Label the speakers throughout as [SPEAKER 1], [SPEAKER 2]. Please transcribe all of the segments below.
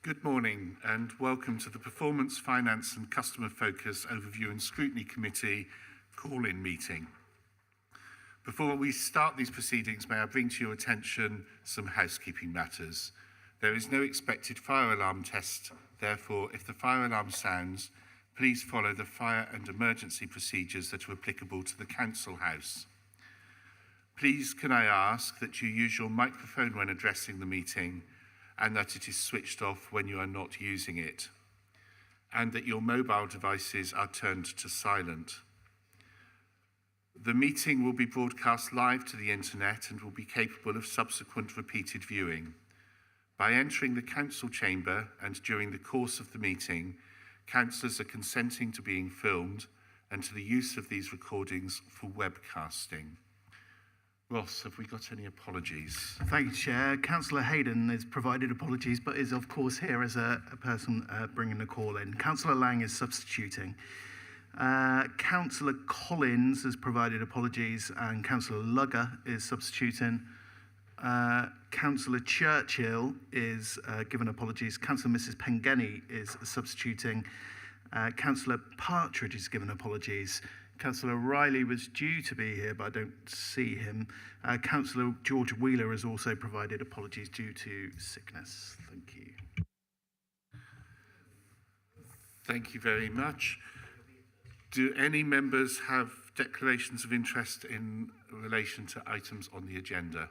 [SPEAKER 1] Good morning and welcome to the Performance, Finance and Customer Focus Overview and Scrutiny Committee call-in meeting. Before we start these proceedings, may I bring to your attention some housekeeping matters. There is no expected fire alarm test, therefore if the fire alarm sounds, please follow the fire and emergency procedures that are applicable to the Council House. Please can I ask that you use your microphone when addressing the meeting and that it is switched off when you are not using it, and that your mobile devices are turned to silent. The meeting will be broadcast live to the internet and will be capable of subsequent repeated viewing. By entering the council chamber and during the course of the meeting, councillors are consenting to being filmed and to the use of these recordings for webcasting. Ross, have we got any apologies?
[SPEAKER 2] Thank you, Chair. Councillor Hayden has provided apologies, but is of course here as a person bringing the call in. Councillor Lang is substituting. Councillor Collins has provided apologies, and Councillor Lugger is substituting. Councillor Churchill is given apologies. Councillor Mrs Pengenny is substituting. Councillor Partridge is given apologies. Councillor Riley was due to be here, but I don't see him. Councillor George Wheeler has also provided apologies due to sickness. Thank you.
[SPEAKER 1] Thank you very much. Do any members have declarations of interest in relation to items on the agenda?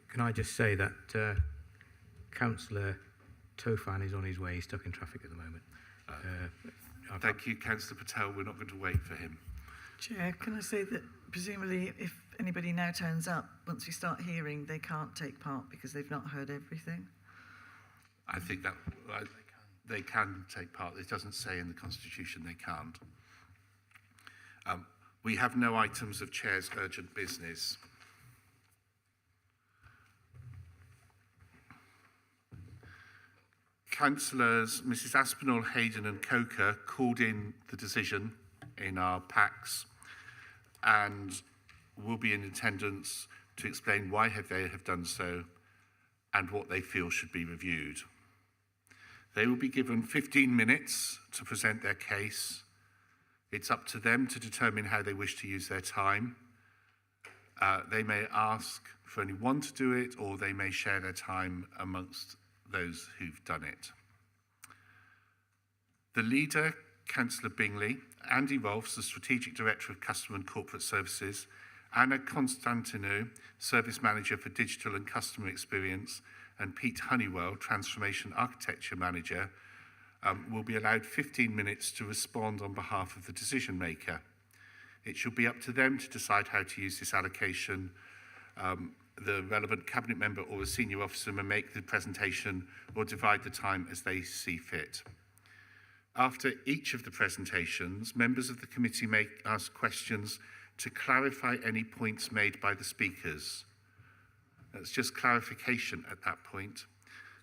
[SPEAKER 3] Can I just say that Councillor Tofan is on his way. He's stuck in traffic at the moment.
[SPEAKER 1] Thank you, Councillor Patel. We're not going to wait for him.
[SPEAKER 4] Chair, can I say that presumably if anybody now turns up, once we start hearing, they can't take part because they've not heard everything?
[SPEAKER 1] I think that they can take part. It doesn't say in the Constitution they can't. We have no items of Chair's urgent business. Councillors Mrs Aspinall, Hayden and Coker called in the decision in our packs and will be in attendance to explain why they have done so and what they feel should be reviewed. They will be given 15 minutes to present their case. It's up to them to determine how they wish to use their time. They may ask for only one to do it, or they may share their time amongst those who've done it. The leader, Councillor Bingley, Andy Rolfs, the Strategic Director of Customer and Corporate Services, Anna Constantinou, Service Manager for Digital and Customer Experience, and Pete Honeywell, Transformation Architecture Manager, will be allowed 15 minutes to respond on behalf of the decision maker. It should be up to them to decide how to use this allocation. The relevant cabinet member or a senior officer may make the presentation or divide the time as they see fit. After each of the presentations, members of the committee may ask questions to clarify any points made by the speakers. That's just clarification at that point.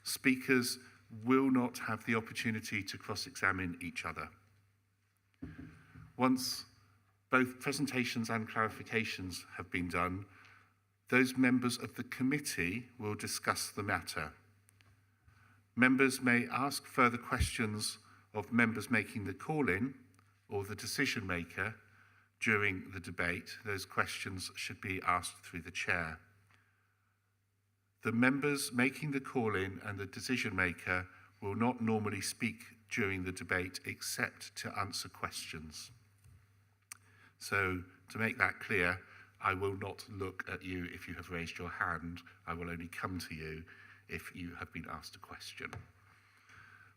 [SPEAKER 1] Speakers will not have the opportunity to cross-examine each other. Once both presentations and clarifications have been done, those members of the committee will discuss the matter. Members may ask further questions of members making the call-in or the decision maker during the debate. Those questions should be asked through the chair. The members making the call-in and the decision maker will not normally speak during the debate except to answer questions. So, to make that clear, I will not look at you if you have raised your hand. I will only come to you if you have been asked a question.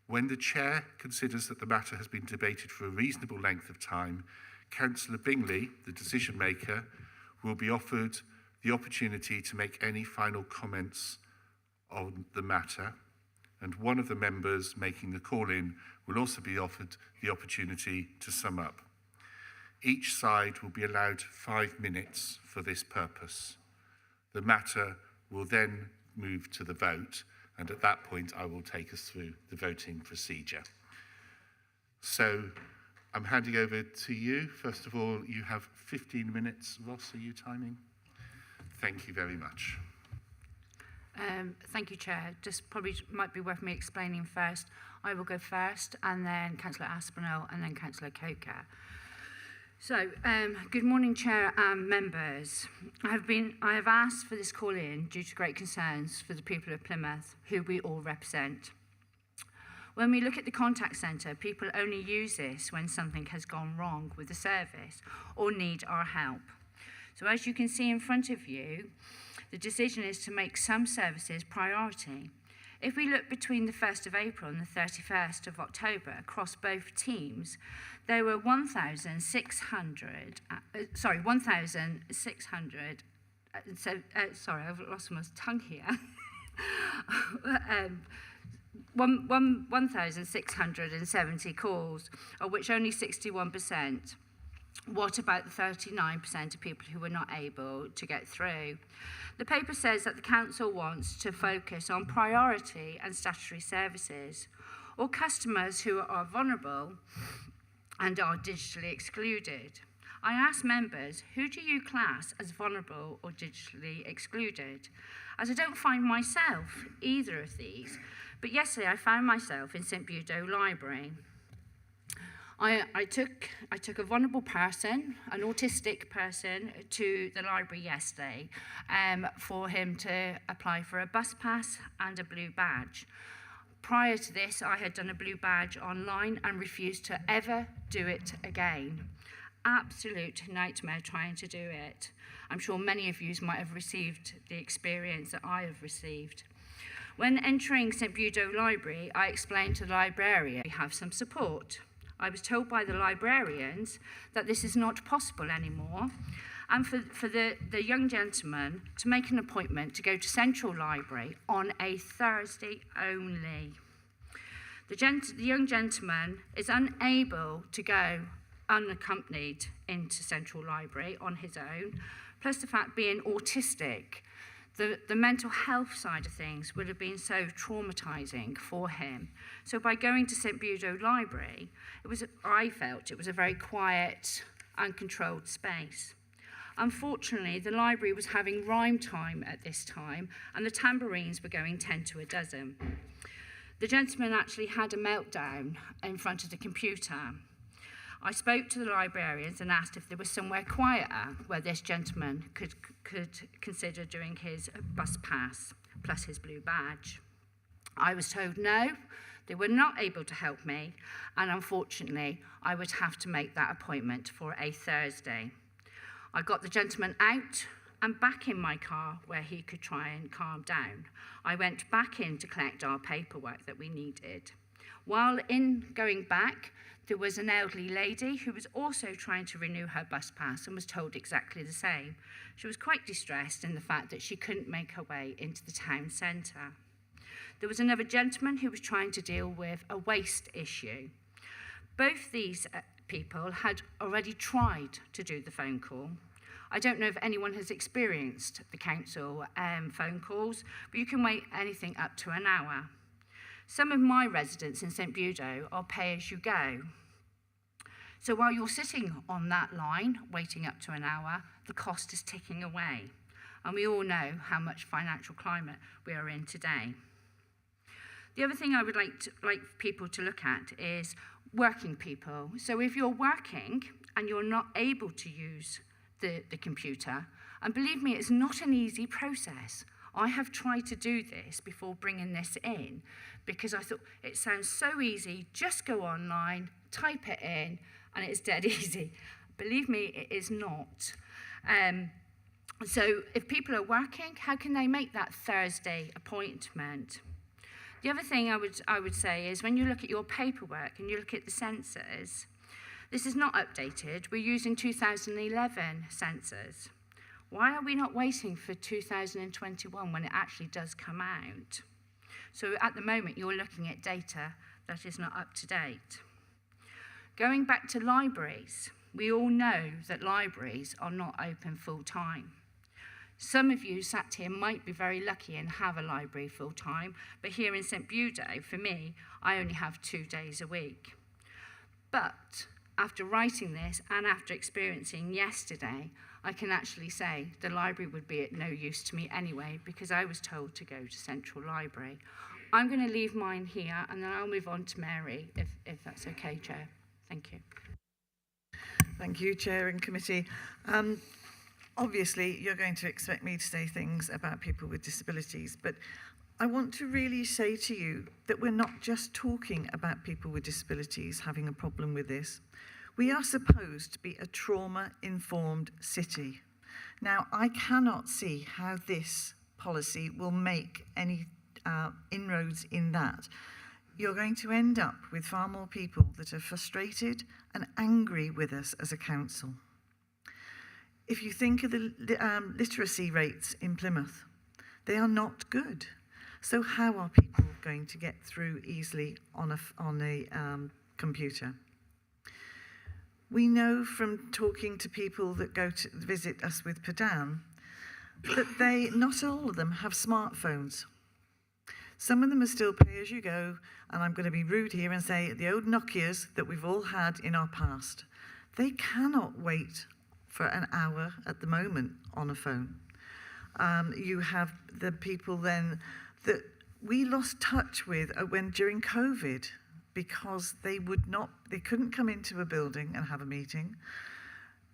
[SPEAKER 1] When the chair considers that the matter has been debated for a reasonable length of time, Councillor Bingley, the decision maker, will be offered the opportunity to make any final comments on the matter, and one of the members making the call-in will also be offered the opportunity to sum up. Each side will be allowed 5 minutes for this purpose. The matter will then move to the vote, and at that point I will take us through the voting procedure. So I'm handing over to you. First of all, you have 15 minutes. Ross, are you timing? Thank you very much.
[SPEAKER 5] Thank you, Chair. Just probably might be worth me explaining first. I will go first, and then Councillor Aspinall, and then Councillor Coker. So, good morning, Chair and members. I have asked for this call-in due to great concerns for the people of Plymouth, who we all represent. When we look at the contact centre, people only use this when something has gone wrong with the service or need our help. So as you can see in front of you, the decision is to make some services priority. If we look between the 1st of April and the 31st of October across both teams, there were 1,600, sorry, I've lost my tongue here. 1,670 calls, of which only 61%. What about the 39% of people who were not able to get through? The paper says that the council wants to focus on priority and statutory services, or customers who are vulnerable and are digitally excluded. I asked members, who do you class as vulnerable or digitally excluded? As I don't find myself either of these, but yesterday I found myself in St Budo Library. I took a vulnerable person, an autistic person, to the library yesterday for him to apply for a bus pass and a blue badge. Prior to this, I had done a blue badge online and refused to ever do it again. Absolute nightmare trying to do it. I'm sure many of you might have received the experience that I have received. When entering St Budo Library, I explained to the librarian we have some support. I was told by the librarians that this is not possible anymore, and for the young gentleman to make an appointment to go to Central Library on a Thursday only. The young gentleman is unable to go unaccompanied into Central Library on his own, plus the fact being autistic. The mental health side of things would have been so traumatizing for him. So by going to St Budo Library, I felt it was a very quiet and controlled space. Unfortunately, the library was having rhyme time at this time, and the tambourines were going 10 to a dozen. The gentleman actually had a meltdown in front of the computer. I spoke to the librarians and asked if there was somewhere quieter where this gentleman could consider doing his bus pass plus his blue badge. I was told no, they were not able to help me, and unfortunately, I would have to make that appointment for a Thursday. I got the gentleman out and back in my car where he could try and calm down. I went back in to collect our paperwork that we needed. While going back, there was an elderly lady who was also trying to renew her bus pass and was told exactly the same. She was quite distressed in the fact that she couldn't make her way into the town centre. There was another gentleman who was trying to deal with a waste issue. Both these people had already tried to do the phone call. I don't know if anyone has experienced the council phone calls, but you can wait anything up to an hour. Some of my residents in St Budo are pay-as-you-go. So while you're sitting on that line, waiting up to an hour, the cost is ticking away. And we all know how much financial climate we are in today. The other thing I would like people to look at is working people. So if you're working and you're not able to use the computer, and believe me, it's not an easy process. I have tried to do this before bringing this in because I thought it sounds so easy. Just go online, type it in, and it's dead easy. Believe me, it is not. So if people are working, how can they make that Thursday appointment? The other thing I would say is when you look at your paperwork and you look at the census, this is not updated. We're using 2011 census. Why are we not waiting for 2021 when it actually does come out? So at the moment, you're looking at data that is not up to date. Going back to libraries, we all know that libraries are not open full time. Some of you sat here might be very lucky and have a library full time, but here in St Budo, for me, I only have 2 days a week. But after writing this and after experiencing yesterday, I can actually say the library would be at no use to me anyway, because I was told to go to Central Library. I'm going to leave mine here, and then I'll move on to Mary, if that's okay, Chair. Thank you.
[SPEAKER 4] Thank you, Chair and Committee. Obviously, you're going to expect me to say things about people with disabilities, but I want to really say to you that we're not just talking about people with disabilities having a problem with this. We are supposed to be a trauma-informed city. Now, I cannot see how this policy will make any inroads in that. You're going to end up with far more people that are frustrated and angry with us as a council. If you think of the literacy rates in Plymouth, they are not good. So how are people going to get through easily on a computer? We know from talking to people that go to visit us with Padan that not all of them have smartphones. Some of them are still pay-as-you-go, and I'm going to be rude here and say the old Nokias that we've all had in our past. They cannot wait for an hour at the moment on a phone. You have the people then that we lost touch with during COVID, because they couldn't come into a building and have a meeting.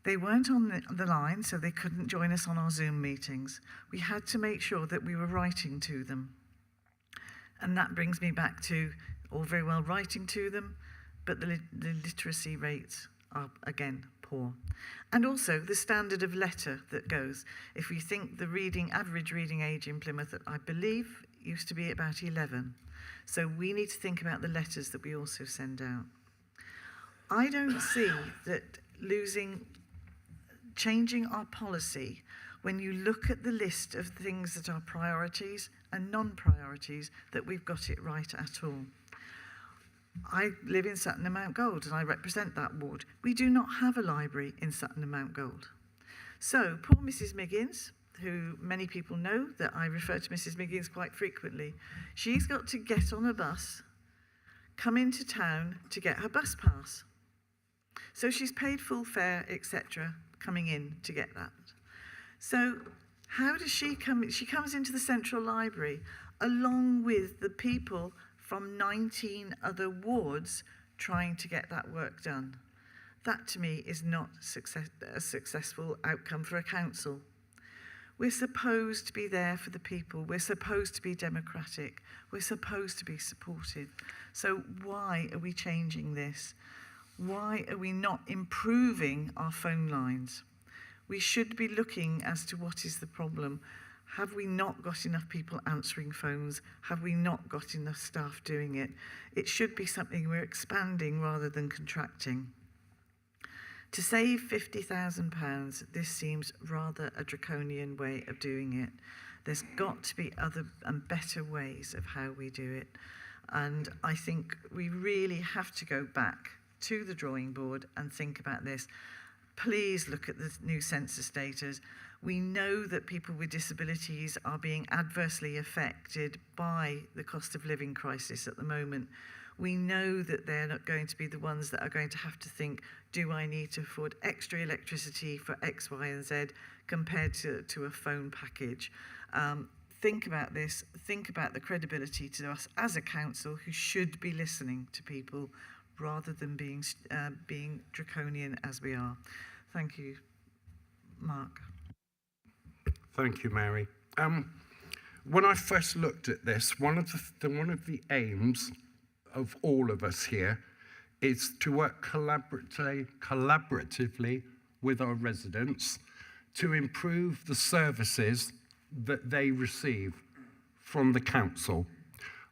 [SPEAKER 4] They weren't on the line, so they couldn't join us on our Zoom meetings. We had to make sure that we were writing to them. And that brings me back to all very well writing to them, but the literacy rates are, again, poor. And also the standard of letter that goes. If we think the average reading age in Plymouth, I believe, used to be about 11. So we need to think about the letters that we also send out. I don't see that changing our policy, when you look at the list of things that are priorities and non-priorities, that we've got it right at all. I live in Sutton and Mount Gold, and I represent that ward. We do not have a library in Sutton and Mount Gold. So poor Mrs. Miggins, who many people know that I refer to Mrs. Miggins quite frequently, she's got to get on a bus, come into town to get her bus pass. So she's paid full fare, etc., coming in to get that. So how does she come? She comes into the Central Library along with the people from 19 other wards trying to get that work done. That, to me, is not a successful outcome for a council. We're supposed to be there for the people. We're supposed to be democratic. We're supposed to be supportive. So why are we changing this? Why are we not improving our phone lines? We should be looking as to what is the problem. Have we not got enough people answering phones? Have we not got enough staff doing it? It should be something we're expanding rather than contracting. To save £50,000, this seems rather a draconian way of doing it. There's got to be other and better ways of how we do it. And I think we really have to go back to the drawing board and think about this. Please look at the new census data. We know that people with disabilities are being adversely affected by the cost of living crisis at the moment. We know that they're not going to be the ones that are going to have to think, do I need to afford extra electricity for X, Y, and Z compared to a phone package? Think about this. Think about the credibility to us as a council who should be listening to people rather than being draconian as we are. Thank you, Mark.
[SPEAKER 6] Thank you, Mary. When I first looked at this, one of the aims of all of us here is to work collaboratively with our residents to improve the services that they receive from the council.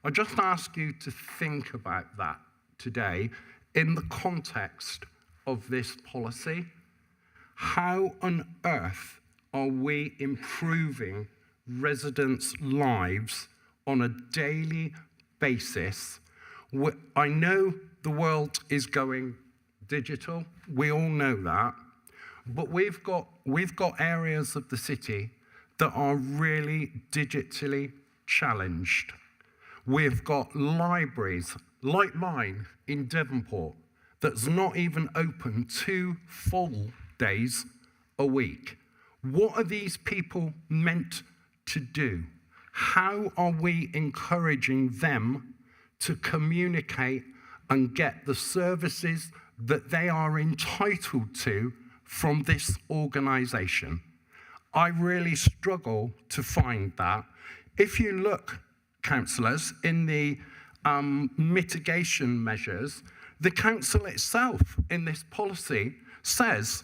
[SPEAKER 6] I just ask you to think about that today in the context of this policy. How on earth are we improving residents' lives on a daily basis? I know the world is going digital. We all know that. But we've got areas of the city that are really digitally challenged. We've got libraries like mine in Devonport that's not even open 2 full days a week. What are these people meant to do? How are we encouraging them to communicate and get the services that they are entitled to from this organisation? I really struggle to find that. If you look, councillors, in the mitigation measures, the council itself in this policy says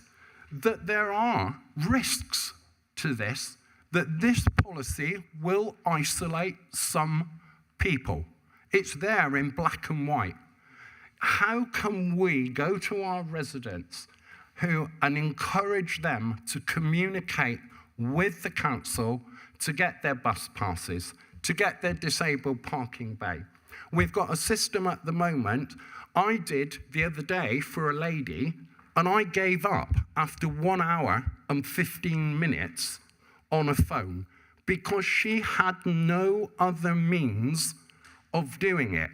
[SPEAKER 6] that there are risks to this, that this policy will isolate some people. It's there in black and white. How can we go to our residents and encourage them to communicate with the council to get their bus passes, to get their disabled parking bay? We've got a system at the moment. I did the other day for a lady, and I gave up after 1 hour and 15 minutes on a phone because she had no other means of doing it.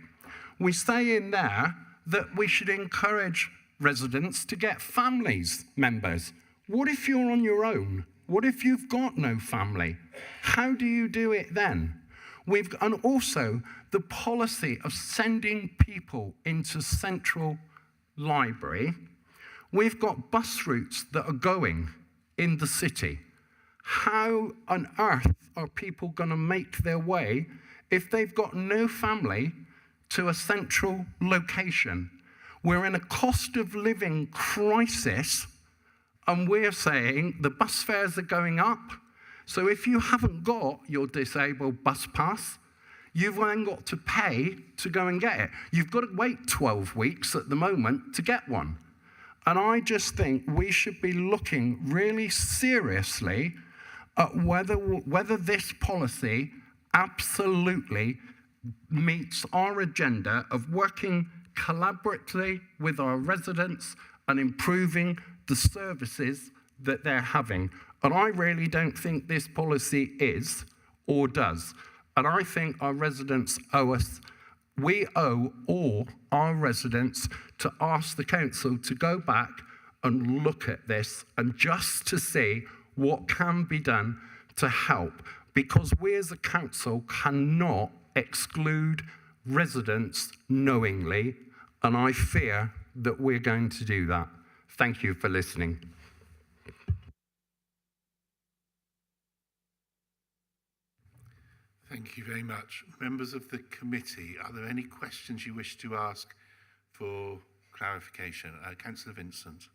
[SPEAKER 6] We say in there that we should encourage residents to get families members. What if you're on your own? What if you've got no family? How do you do it then? And also the policy of sending people into central library. We've got bus routes that are going in the city. How on earth are people going to make their way if they've got no family to a central location? We're in a cost of living crisis, and we're saying the bus fares are going up. So if you haven't got your disabled bus pass, you've then got to pay to go and get it. You've got to wait 12 weeks at the moment to get one. And I just think we should be looking really seriously at whether this policy absolutely meets our agenda of working collaboratively with our residents and improving the services that they're having. And I really don't think this policy is or does. And I think our residents owe us, we owe all our residents to ask the council to go back and look at this and just to see what can be done to help. Because we as a council cannot exclude residents knowingly, and I fear that we're going to do that. Thank you for listening.
[SPEAKER 1] Thank you very much. Members of the committee, are there any questions you wish to ask for clarification? Councillor Vincent.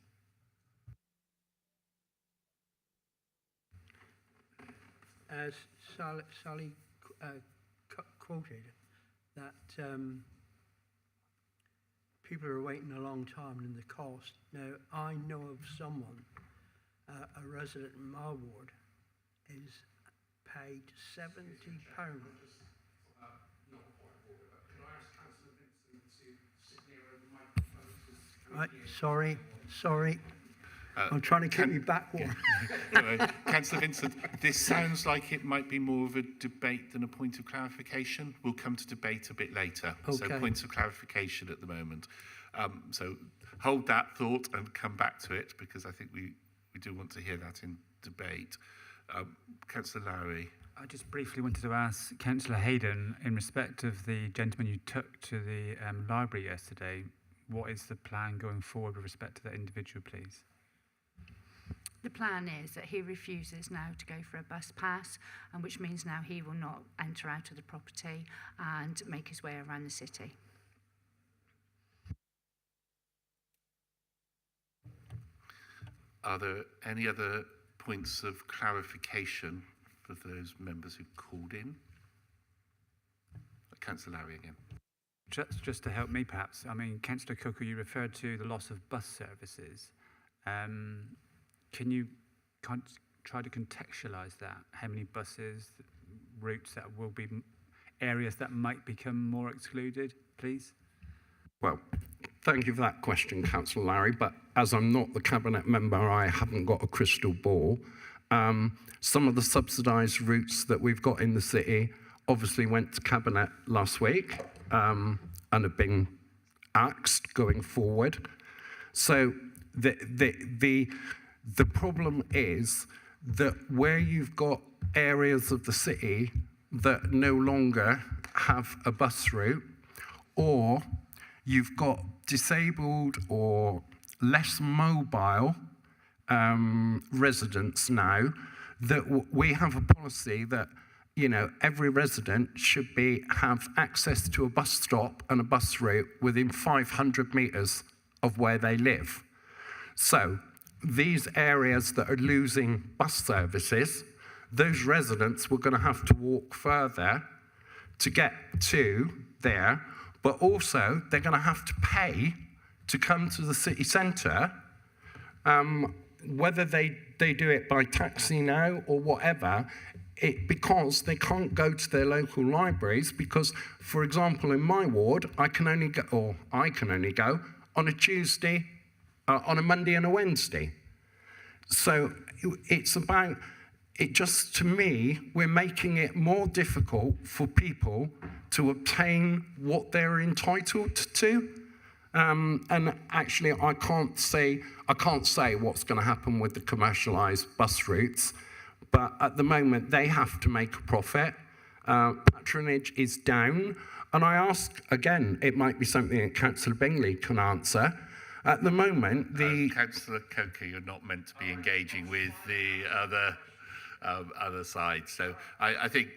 [SPEAKER 3] As Sally quoted, that people are waiting a long time and the cost. Now, I know of someone, a resident in my ward, is paid £70. Right, sorry. I'm trying to keep you back warm.
[SPEAKER 1] Councillor Vincent, this sounds like it might be more of a debate than a point of clarification. We'll come to debate a bit later.
[SPEAKER 3] Okay.
[SPEAKER 1] So points of clarification at the moment. So hold that thought and come back to it, because I think we do want to hear that in debate. Councillor Lowry.
[SPEAKER 7] I just briefly wanted to ask Councillor Hayden, in respect of the gentleman you took to the library yesterday, what is the plan going forward with respect to that individual, please?
[SPEAKER 5] The plan is that he refuses now to go for a bus pass, and which means now he will not enter out of the property and make his way around the city.
[SPEAKER 1] Are there any other points of clarification for those members who called in? Councillor Lowry again.
[SPEAKER 7] Just to help me, perhaps. I mean, Councillor Coker, you referred to the loss of bus services. Can you try to contextualise that? How many buses, routes that will be, areas that might become more excluded, please?
[SPEAKER 6] Well, thank you for that question, Councillor Larry, but as I'm not the Cabinet member, I haven't got a crystal ball. Some of the subsidised routes that we've got in the city obviously went to Cabinet last week and have been axed going forward. So the problem is that where you've got areas of the city that no longer have a bus route, or you've got disabled or less mobile residents now, that we have a policy that, you know, every resident should have access to a bus stop and a bus route within 500 metres of where they live. So these areas that are losing bus services, those residents were going to have to walk further to get to there, but also they're going to have to pay to come to the city centre, whether they do it by taxi now or whatever, because they can't go to their local libraries because, for example, in my ward, I can only go on a Tuesday, on a Monday and a Wednesday. So it's about, it just, to me, we're making it more difficult for people to obtain what they're entitled to. And actually, I can't say what's going to happen with the commercialised bus routes, but at the moment they have to make a profit. Patronage is down, and I ask again. It might be something that Councillor Bingley can answer. At the moment,
[SPEAKER 1] Councillor Coker, you're not meant to be engaging with the other side. So I think.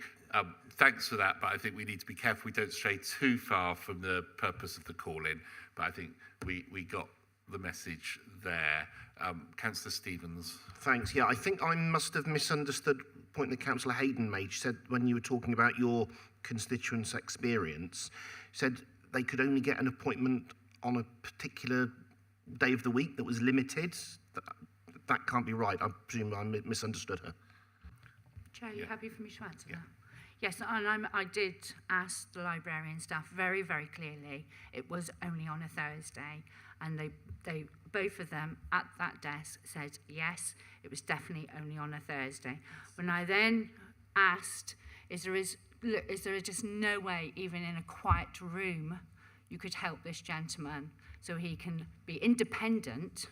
[SPEAKER 1] Thanks for that, but I think we need to be careful we don't stray too far from the purpose of the call-in. But I think we got the message there. Councillor Stevens.
[SPEAKER 8] Thanks. Yeah, I think I must have misunderstood the point that Councillor Hayden made. She said when you were talking about your constituents' experience, said they could only get an appointment on a particular day of the week that was limited. That can't be right. I presume I misunderstood her.
[SPEAKER 5] Chair, are you happy for me to answer that? Yes, and I did ask the librarian staff very, very clearly. It was only on a Thursday, and they both of them at that desk said yes, it was definitely only on a Thursday. When I then asked, is there just no way, even in a quiet room, you could help this gentleman so he can be independent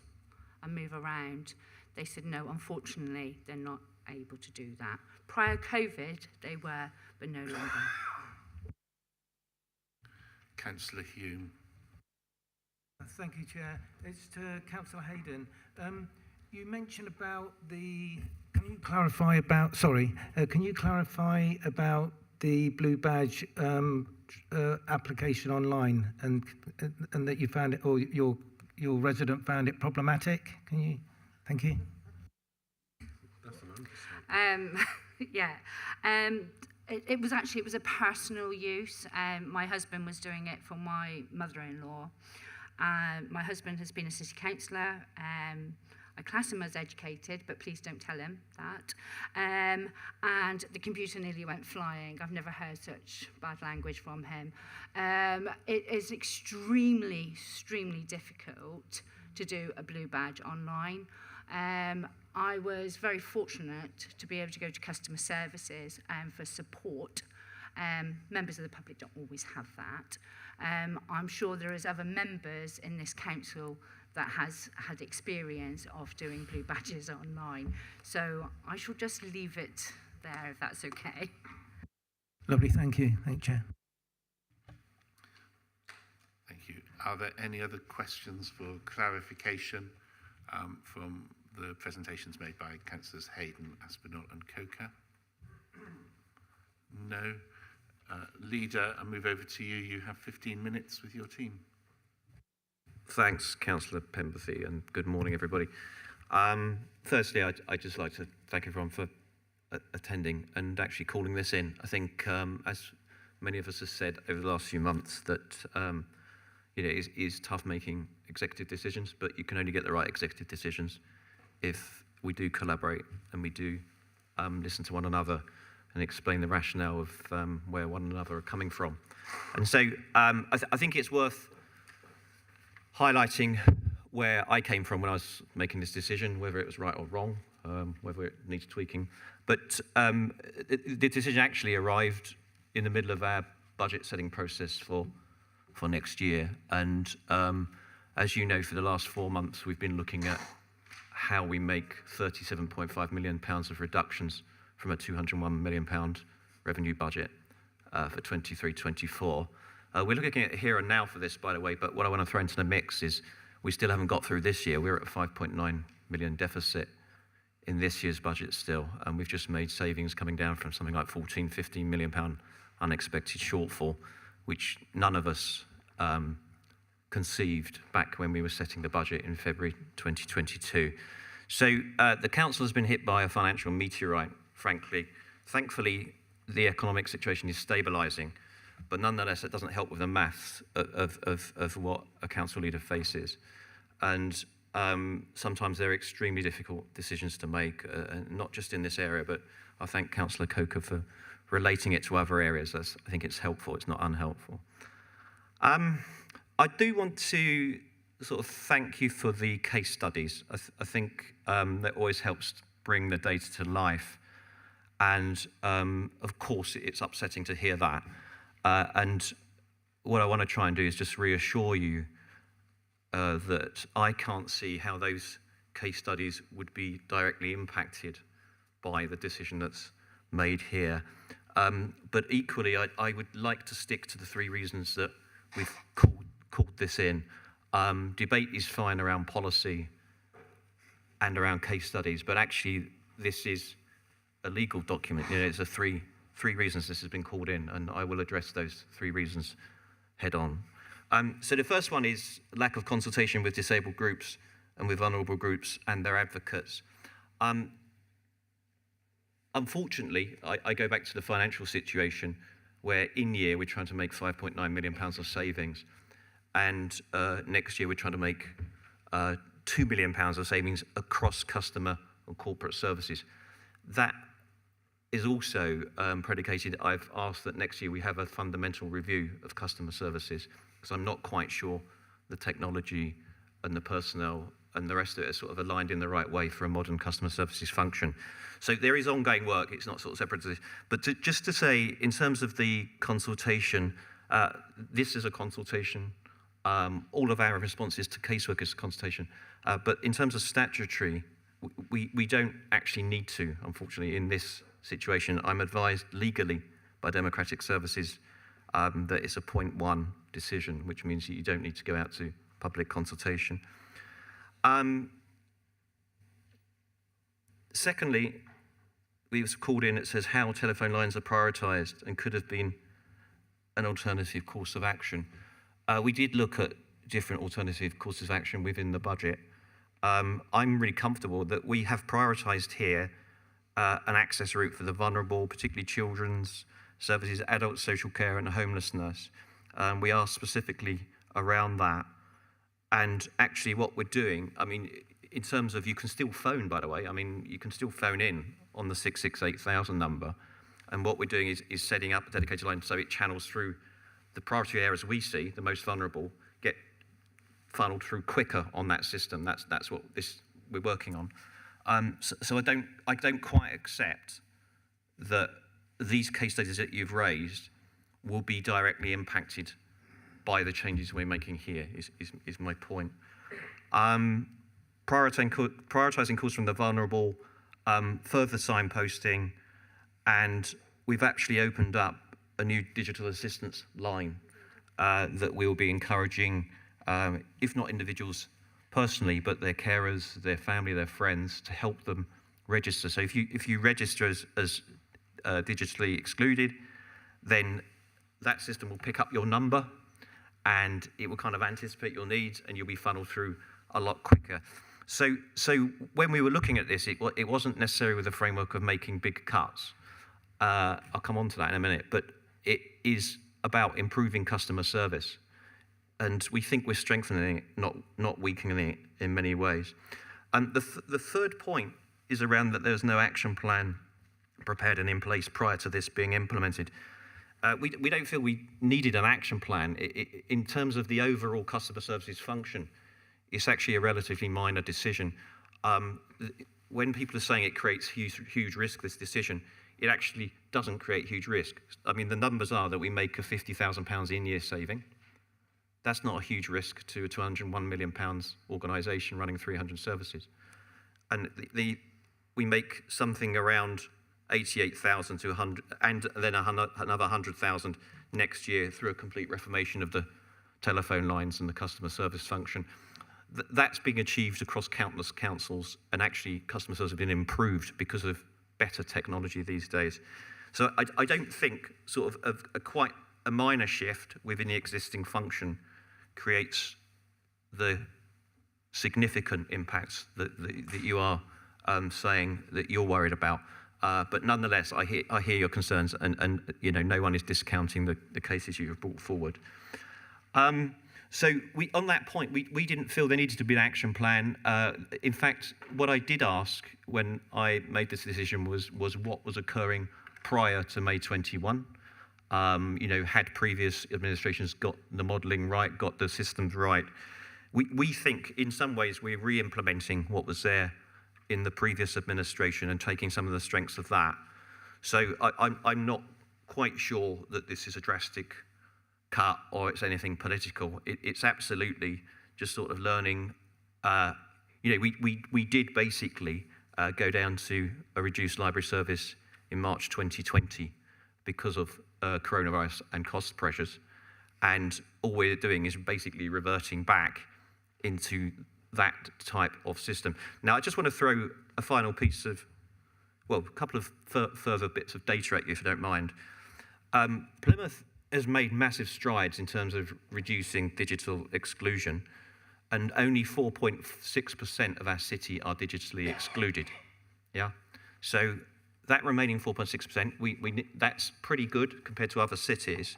[SPEAKER 5] and move around? They said no, unfortunately, they're not able to do that. Prior COVID, they were, but no longer.
[SPEAKER 1] Councillor Hume.
[SPEAKER 9] Thank you, Chair. It's to Councillor Hayden. You mentioned about the. Can you clarify about? Can you clarify about the blue badge application online, and that you found it, or your resident found it problematic? Can you? Thank you.
[SPEAKER 5] It was a personal use. My husband was doing it for my mother-in-law. My husband has been a city councillor. I class him as educated, but please don't tell him that. And the computer nearly went flying. I've never heard such bad language from him. It is extremely, extremely difficult to do a blue badge online. I was very fortunate to be able to go to customer services for support. Members of the public don't always have that. I'm sure there is other members in this council that has had experience of doing blue badges online. So I shall just leave it there, if that's okay.
[SPEAKER 9] Lovely, thank you. Thank you, Chair.
[SPEAKER 1] Thank you. Are there any other questions for clarification from the presentations made by Councillors Hayden, Aspinall and Coker? No. Leader, I'll move over to you. You have 15 minutes with your team.
[SPEAKER 10] Thanks, Councillor Pemberthy, and good morning, everybody. Firstly, I'd just like to thank everyone for attending and actually calling this in. I think, as many of us have said over the last few months, that it is tough making executive decisions, but you can only get the right executive decisions if we do collaborate and we do listen to one another and explain the rationale of where one another are coming from. And so I think it's worth highlighting where I came from when I was making this decision, whether it was right or wrong, whether it needs tweaking. But the decision actually arrived in the middle of our budget setting process for for next year. And as you know, for the last 4 months, we've been looking at how we make £37.5 million of reductions from a £201 million revenue budget for 23-24. We're looking at here and now for this, by the way, but what I want to throw into the mix is we still haven't got through this year. We're at a 5.9 million deficit in this year's budget still, and we've just made savings coming down from something like £15 million unexpected shortfall, which none of us conceived back when we were setting the budget in February 2022. So the council has been hit by a financial meteorite, frankly. Thankfully, the economic situation is stabilising, but nonetheless, it doesn't help with the maths of what a council leader faces. And sometimes they're extremely difficult decisions to make, not just in this area, but I thank Councillor Coker for relating it to other areas. I think it's helpful, it's not unhelpful. I do want to sort of thank you for the case studies. I think that always helps bring the data to life. And of course, it's upsetting to hear that. And what I want to try and do is just reassure you that I can't see how those case studies would be directly impacted by the decision that's made here. But equally, I would like to stick to the 3 reasons that we've called this in. Debate is fine around policy and around case studies, but actually this is a legal document. You know, it's a three reasons this has been called in, and I will address those 3 reasons head on. So the first one is lack of consultation with disabled groups and with vulnerable groups and their advocates. Unfortunately, I go back to the financial situation where in year we're trying to make £5.9 million of savings, and next year we're trying to make £2 million of savings across customer and corporate services. That is also predicated. I've asked that next year we have a fundamental review of customer services, because I'm not quite sure the technology and the personnel and the rest of it are sort of aligned in the right way for a modern customer services function. So there is ongoing work, it's not sort of separate to this. But just to say, in terms of the consultation, this is a consultation. All of our responses to caseworkers consultation. But in terms of statutory, we don't actually need to, unfortunately, in this situation. I'm advised legally by Democratic Services that it's a 0.1 decision, which means that you don't need to go out to public consultation. Secondly, we've called in, it says how telephone lines are prioritised and could have been an alternative course of action. We did look at different alternative courses of action within the budget. I'm really comfortable that we have prioritised here an access route for the vulnerable, particularly children's services, adult social care and homelessness. We are specifically around that. And actually what we're doing, I mean, in terms of, you can still phone, by the way, I mean, you can still phone in on the 668,000 number. And what we're doing is setting up a dedicated line so it channels through the priority areas we see, the most vulnerable, get funneled through quicker on that system. That's what we're working on. So I don't quite accept that these case studies that you've raised will be directly impacted by the changes we're making here, is my point. Prioritising calls from the vulnerable, further signposting, and we've actually opened up a new digital assistance line that we'll be encouraging, if not individuals personally, but their carers, their family, their friends, to help them register. So if you register as digitally excluded, then that system will pick up your number and it will kind of anticipate your needs and you'll be funneled through a lot quicker. So when we were looking at this, it wasn't necessarily with the framework of making big cuts. I'll come on to that in a minute, but it is about improving customer service. And we think we're strengthening it, not weakening it in many ways. And the third point is around that there's no action plan prepared and in place prior to this being implemented. We don't feel we needed an action plan. In terms of the overall customer services function, it's actually a relatively minor decision. When people are saying it creates huge risk, this decision, it actually doesn't create huge risk. I mean, the numbers are that we make a £50,000 in-year saving That's not a huge risk to a £201 million organisation running 300 services. And we make something around 88,000 to 100, and then another 100,000 next year through a complete reformation of the telephone lines and the customer service function. That's being achieved across countless councils, and actually customer service has been improved because of better technology these days. So I don't think sort of a quite a minor shift within the existing function creates the significant impacts that you are saying that you're worried about. But nonetheless, I hear your concerns, and you know, no one is discounting the cases you have brought forward. So on that point, we didn't feel there needed to be an action plan. In fact, what I did ask when I made this decision was what was occurring prior to May 21. You know, had previous administrations got the modelling right, got the systems right? We think in some ways we're re-implementing what was there in the previous administration and taking some of the strengths of that. So I'm not quite sure that this is a drastic cut or it's anything political. It's absolutely just sort of learning. You know, we did basically go down to a reduced library service in March 2020 because of coronavirus and cost pressures. And all we're doing is basically reverting back into that type of system. Now, I just want to throw a final piece of, well, a couple of further bits of data at you, if you don't mind. Plymouth has made massive strides in terms of reducing digital exclusion, and only 4.6% of our city are digitally excluded. Yeah, so that remaining 4.6%, that's pretty good compared to other cities,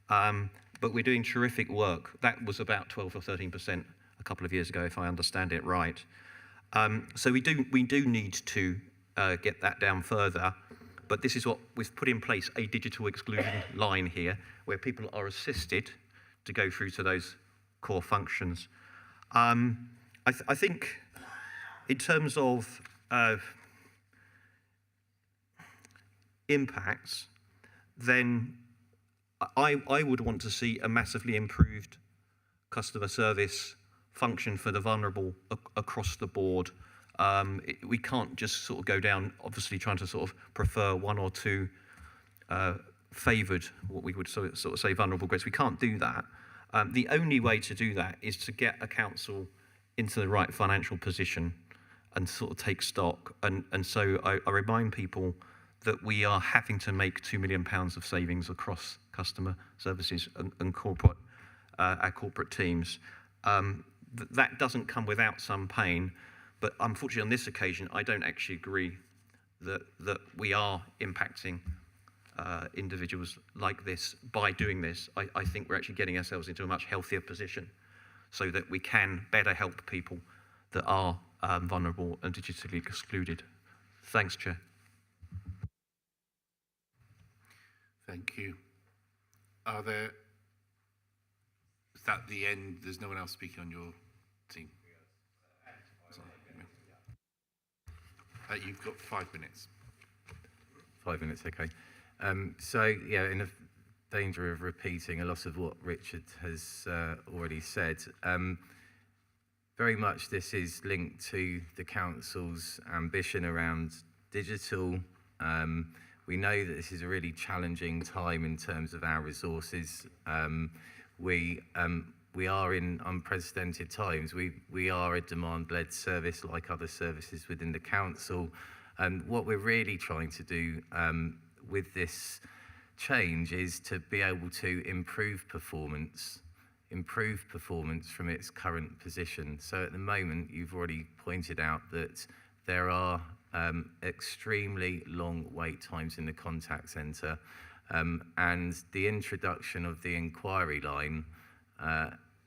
[SPEAKER 10] but we're doing terrific work. That was about 12 or 13% a couple of years ago, if I understand it right. So we do need to get that down further. But this is what we've put in place, a digital exclusion line here, where people are assisted to go through to those core functions. I think in terms of impacts, then I would want to see a massively improved customer service function for the vulnerable across the board. We can't just sort of go down, obviously trying to sort of prefer one or two favoured, what we would sort of say vulnerable groups. We can't do that. The only way to do that is to get a council into the right financial position and sort of take stock. And so I remind people that we are having to make £2 million of savings across customer services and corporate, our corporate teams. That doesn't come without some pain. But unfortunately, on this occasion, I don't actually agree that we are impacting individuals like this by doing this. I think we're actually getting ourselves into a much healthier position so that we can better help people that are vulnerable and digitally excluded. Thanks, Chair.
[SPEAKER 1] Thank you. Is that the end? There's no one else speaking on your team? You've got 5 minutes.
[SPEAKER 11] 5 minutes, okay. So, yeah, in the danger of repeating a lot of what Richard has already said, very much this is linked to the council's ambition around digital. We know that this is a really challenging time in terms of our resources. We are in unprecedented times. We are a demand-led service like other services within the council. And what we're really trying to do with this change is to be able to improve performance from its current position. So at the moment, you've already pointed out that there are extremely long wait times in the contact centre, and the introduction of the inquiry line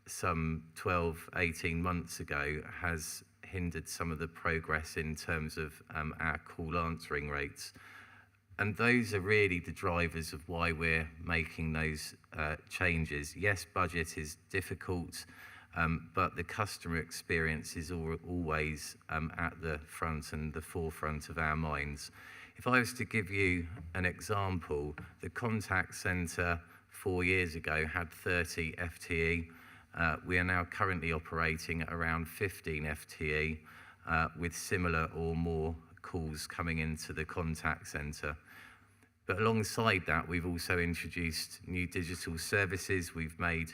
[SPEAKER 11] some 12, 18 months ago has hindered some of the progress in terms of our call answering rates. And those are really the drivers of why we're making those changes. Yes, budget is difficult, but the customer experience is always at the front and the forefront of our minds. If I was to give you an example, the contact centre 4 years ago had 30 FTE. We are now currently operating at around 15 FTE with similar or more calls coming into the contact centre. But alongside that, we've also introduced new digital services. We've made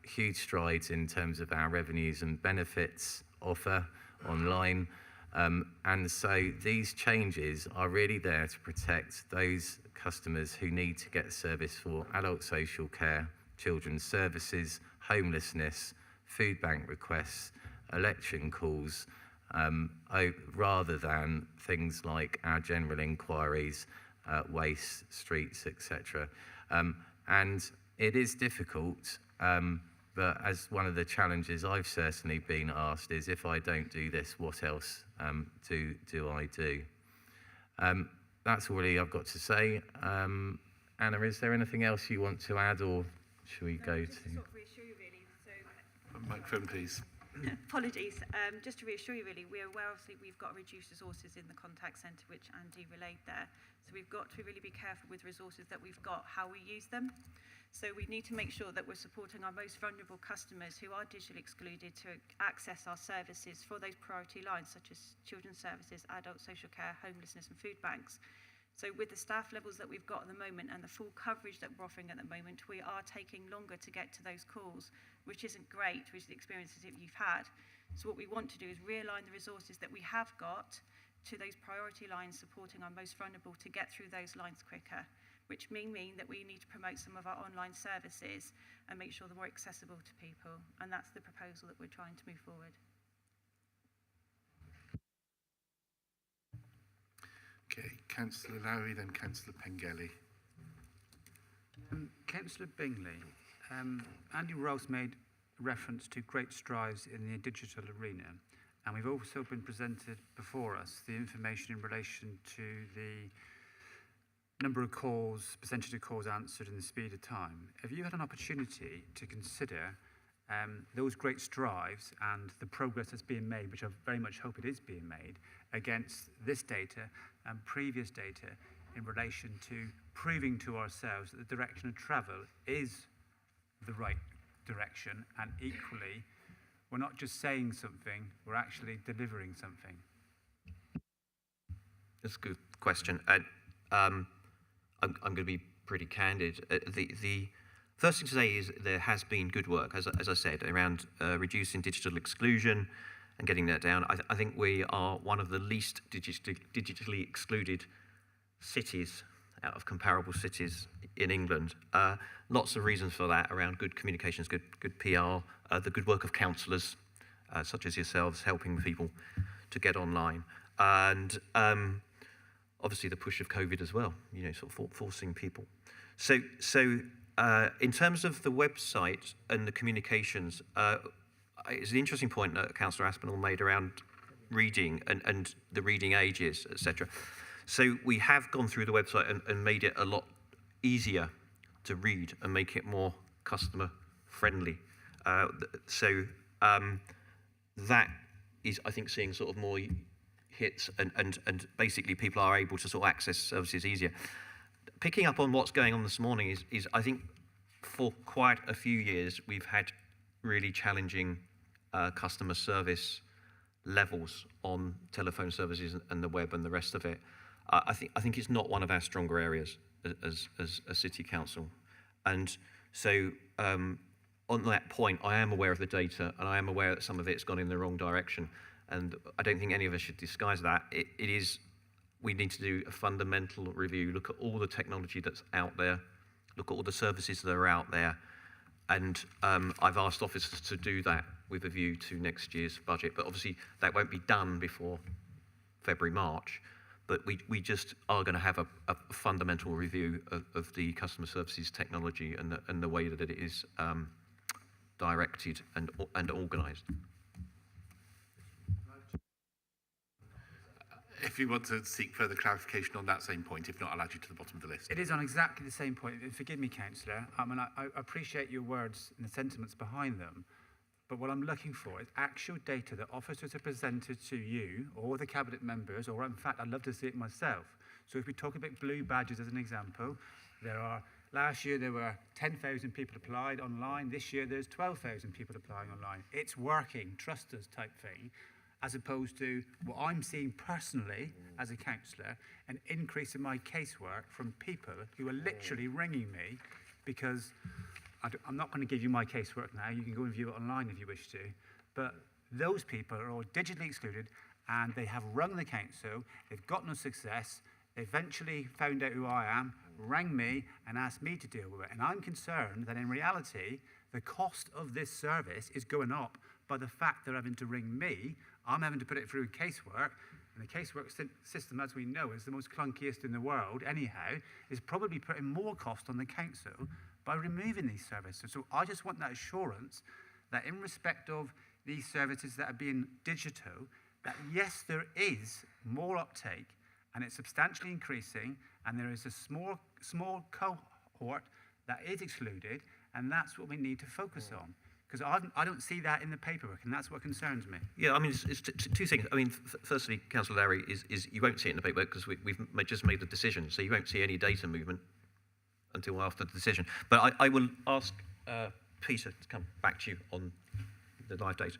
[SPEAKER 11] huge strides in terms of our revenues and benefits offer online. And so these changes are really there to protect those customers who need to get service for adult social care, children's services, homelessness, food bank requests, election calls, rather than things like our general inquiries, waste, streets, etc. And it is difficult, but as one of the challenges I've certainly been asked is, if I don't do this, what else do I do? That's all really I've got to say. Anna, is there anything else you want to add, or should we go to?
[SPEAKER 12] Sort of reassure you really. So,
[SPEAKER 1] Microphone, please.
[SPEAKER 12] apologies. Just to reassure you really, we're aware obviously we've got reduced resources in the contact centre, which Andy relayed there. So we've got to really be careful with resources that we've got, how we use them. So we need to make sure that we're supporting our most vulnerable customers who are digitally excluded to access our services for those priority lines, such as children's services, adult social care, homelessness and food banks. So with the staff levels that we've got at the moment and the full coverage that we're offering at the moment, we are taking longer to get to those calls, which isn't great, which is the experiences that you've had. So what we want to do is realign the resources that we have got to those priority lines supporting our most vulnerable to get through those lines quicker, which mean that we need to promote some of our online services and make sure they're more accessible to people. And that's the proposal that we're trying to move forward.
[SPEAKER 1] Okay, Councillor Lowry, then Councillor Pengelly.
[SPEAKER 7] Councillor Bingley, Andy Rouse made reference to great strides in the digital arena, and we've also been presented before us the information in relation to the number of calls, percentage of calls answered and the speed of time. Have you had an opportunity to consider those great strides and the progress that's being made, which I very much hope it is being made, against this data and previous data in relation to proving to ourselves that the direction of travel is the right direction, and equally, we're not just saying something, we're actually delivering something?
[SPEAKER 10] That's a good question. I'm going to be pretty candid. The first thing to say is there has been good work, as I said, around reducing digital exclusion and getting that down. I think we are one of the least digitally excluded cities out of comparable cities in England. Lots of reasons for that around good communications, good PR, the good work of councillors, such as yourselves, helping people to get online. And obviously the push of COVID as well, you know, sort of forcing people. So in terms of the website and the communications, it's an interesting point that Councillor Aspinall made around reading and the reading ages, etc. So we have gone through the website and made it a lot easier to read and make it more customer friendly. That is, I think, seeing sort of more hits and basically people are able to sort of access services easier. Picking up on what's going on this morning is I think for quite a few years we've had really challenging customer service levels on telephone services and the web and the rest of it. I think it's not one of our stronger areas as a city council. And so on that point, I am aware of the data and I am aware that some of it's gone in the wrong direction. And I don't think any of us should disguise that. We need to do a fundamental review, look at all the technology that's out there, look at all the services that are out there. And I've asked officers to do that with a view to next year's budget. But obviously that won't be done before February, March. But we just are going to have a fundamental review of the customer services technology and the way that it is directed and organised.
[SPEAKER 1] If you want to seek further clarification on that same point, if not, I'll add you to the bottom of the list.
[SPEAKER 7] It is on exactly the same point. Forgive me, Councillor. I mean, I appreciate your words and the sentiments behind them, but what I'm looking for is actual data that officers have presented to you or the cabinet members, or in fact, I'd love to see it myself. So if we talk about blue badges as an example, there are Last year there were 10,000 people applied online. This year there's 12,000 people applying online. It's working, trust us type thing, as opposed to what I'm seeing personally as a councillor, an increase in my casework from people who are literally ringing me because I'm not going to give you my casework now. You can go and view it online if you wish to. But those people are all digitally excluded and they have rung the council. They've got no success. They eventually found out who I am, rang me and asked me to deal with it. And I'm concerned that in reality, the cost of this service is going up by the fact they're having to ring me. I'm having to put it through casework. And the casework system, as we know, is the most clunkiest in the world anyhow, is probably putting more cost on the council by removing these services. So I just want that assurance that in respect of these services that are being digital, that yes, there is more uptake and it's substantially increasing, and there is a small cohort that is excluded, and that's what we need to focus on. Because I don't see that in the paperwork, and that's what concerns me.
[SPEAKER 10] Yeah, I mean, it's two things. I mean, firstly, Councillor Larry, is you won't see it in the paperwork because we've just made the decision, so you won't see any data movement until after the decision. But I will ask Peter to come back to you on the live data.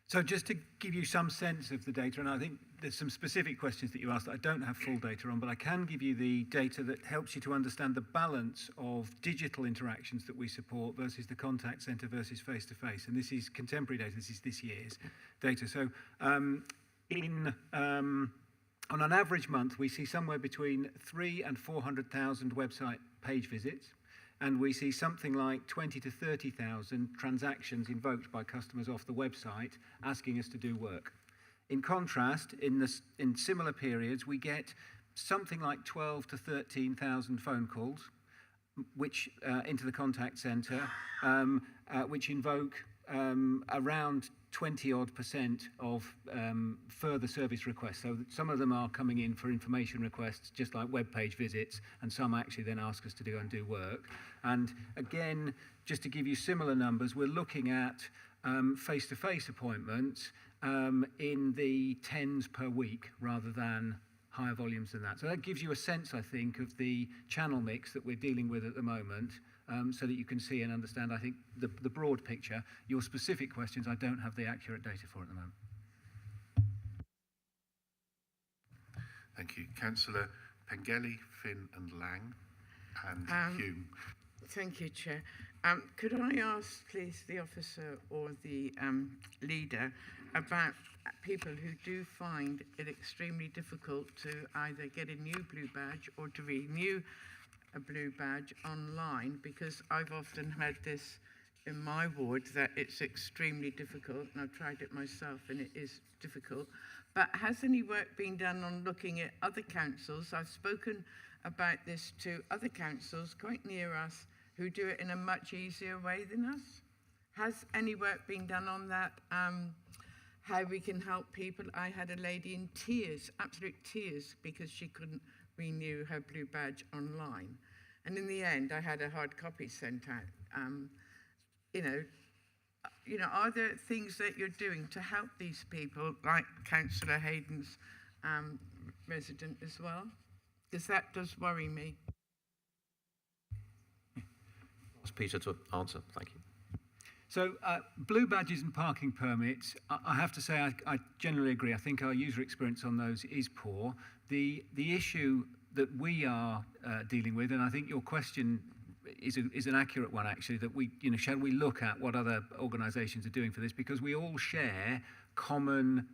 [SPEAKER 13] So just to give you some sense of the data, and I think there's some specific questions that you asked that I don't have full data on, but I can give you the data that helps you to understand the balance of digital interactions that we support versus the contact centre versus face-to-face. And this is contemporary data, this is this year's data. So on an average month, we see somewhere between 300,000 and 400,000 website page visits. And we see something like 20 to 30,000 transactions invoked by customers off the website asking us to do work. In contrast, in similar periods, we get something like 12 to 13,000 phone calls, which into the contact centre, which invoke around 20% of further service requests. So some of them are coming in for information requests, just like web page visits, and some actually then ask us to go and do work. And again, just to give you similar numbers, we're looking at face-to-face appointments in the tens per week rather than higher volumes than that. So that gives you a sense, I think, of the channel mix that we're dealing with at the moment, so that you can see and understand, I think, the broad picture. Your specific questions, I don't have the accurate data for at the moment.
[SPEAKER 1] Thank you. Councillor Pengelly, Finn and Lang and Hume.
[SPEAKER 14] Thank you, Chair. Could I ask, please, the officer or the leader about people who do find it extremely difficult to either get a new blue badge or to renew a blue badge online, because I've often had this in my ward that it's extremely difficult, and I've tried it myself and it is difficult. But has any work been done on looking at other councils? I've spoken about this to other councils quite near us who do it in a much easier way than us. Has any work been done on that? How we can help people? I had a lady in tears, absolute tears, because she couldn't renew her blue badge online. And in the end, I had a hard copy sent out. Are there things that you're doing to help these people, like Councillor Hayden's resident as well? Because that does worry me.
[SPEAKER 10] Ask Peter to answer. Thank you.
[SPEAKER 13] So blue badges and parking permits, I have to say I generally agree. I think our user experience on those is poor. The issue that we are dealing with, and I think your question is an accurate one actually, that shall we look at what other organisations are doing for this, because we all share common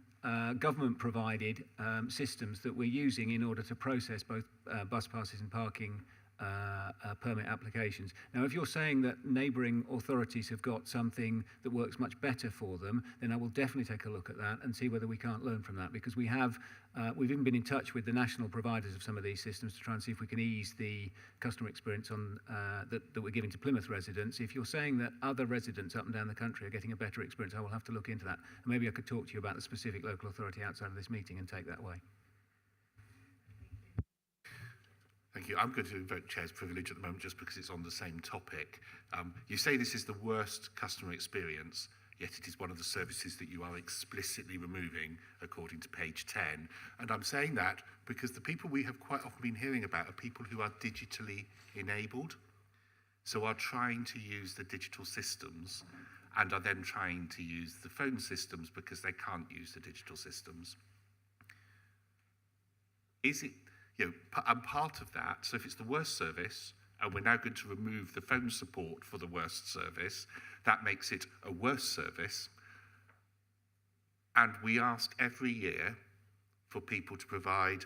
[SPEAKER 13] government provided systems that we're using in order to process both bus passes and parking permit applications. Now, if you're saying that neighbouring authorities have got something that works much better for them, then I will definitely take a look at that and see whether we can't learn from that, because we've even been in touch with the national providers of some of these systems to try and see if we can ease the customer experience on that we're giving to Plymouth residents. If you're saying that other residents up and down the country are getting a better experience, I will have to look into that. And maybe I could talk to you about the specific local authority outside of this meeting and take that away.
[SPEAKER 1] Thank you. I'm going to invoke Chair's privilege at the moment just because it's on the same topic. You say this is the worst customer experience, yet it is one of the services that you are explicitly removing according to page 10. And I'm saying that because the people we have quite often been hearing about are people who are digitally enabled. so are trying to use the digital systems and are then trying to use the phone systems because they can't use the digital systems. Is it, and part of that, so if it's the worst service, and we're now going to remove the phone support for the worst service, that makes it a worse service. And we ask every year for people to provide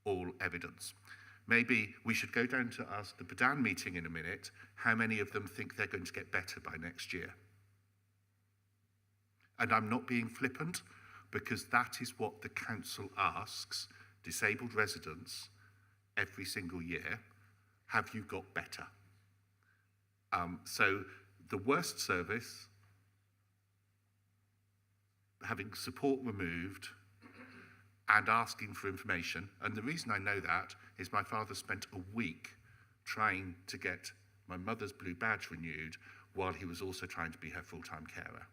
[SPEAKER 1] all evidence. Maybe we should go down to ask the Badan meeting in a minute, how many of them think they're going to get better by next year? And I'm not being flippant, because that is what the council asks disabled residents every single year. Have you got better? So the worst service, having support removed and asking for information. And the reason I know that is my father spent a week trying to get my mother's blue badge renewed while he was also trying to be her full-time carer.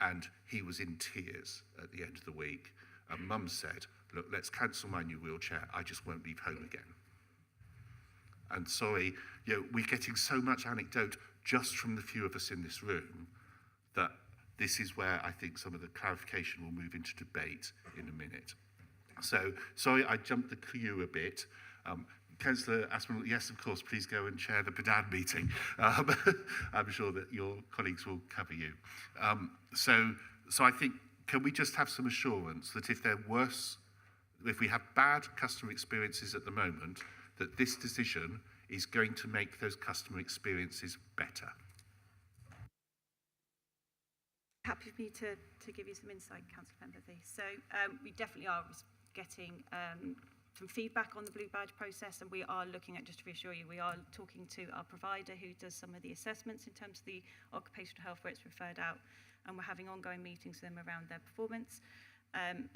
[SPEAKER 1] And he was in tears at the end of the week. And Mum said, look, let's cancel my new wheelchair. I just won't leave home again. And sorry, we're getting so much anecdote just from the few of us in this room that this is where I think some of the clarification will move into debate in a minute. So, sorry, I jumped the queue a bit. Councillor Aspinall, yes, of course, please go and chair the Badan meeting. I'm sure that your colleagues will cover you. So I think, can we just have some assurance that if they're worse, if we have bad customer experiences at the moment, that this decision is going to make those customer experiences better?
[SPEAKER 12] Happy for me to give you some insight, Councillor Pemberthy. So we definitely are getting some feedback on the Blue Badge process, and we are looking at, just to reassure you, we are talking to our provider who does some of the assessments in terms of the occupational health where it's referred out, and we're having ongoing meetings with them around their performance and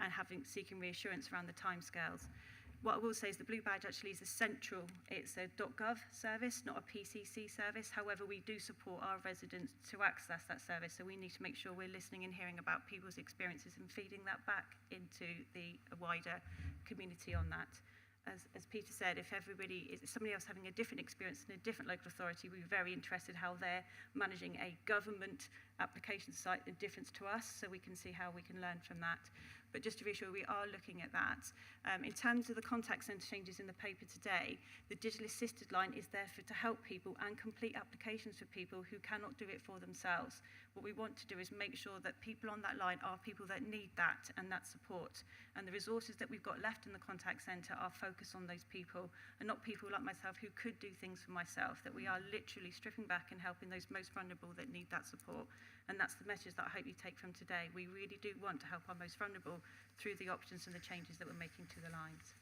[SPEAKER 12] seeking reassurance around the timescales. What I will say is the Blue Badge actually is it's a .gov service, not a PCC service. However, we do support our residents to access that service, so we need to make sure we're listening and hearing about people's experiences and feeding that back into the wider community on that. As Peter said, if somebody else having a different experience in a different local authority, we're very interested how they're managing a government application site in difference to us, so we can see how we can learn from that. But just to reassure, we are looking at that. In terms of the contact centre changes in the paper today, the digital assisted line is there to help people and complete applications for people who cannot do it for themselves. What we want to do is make sure that people on that line are people that need that and that support. And the resources that we've got left in the contact centre are focused on those people, and not people like myself who could do things for myself, that we are literally stripping back and helping those most vulnerable that need that support. And that's the message that I hope you take from today. We really do want to help our most vulnerable through the options and the changes that we're making to the lines.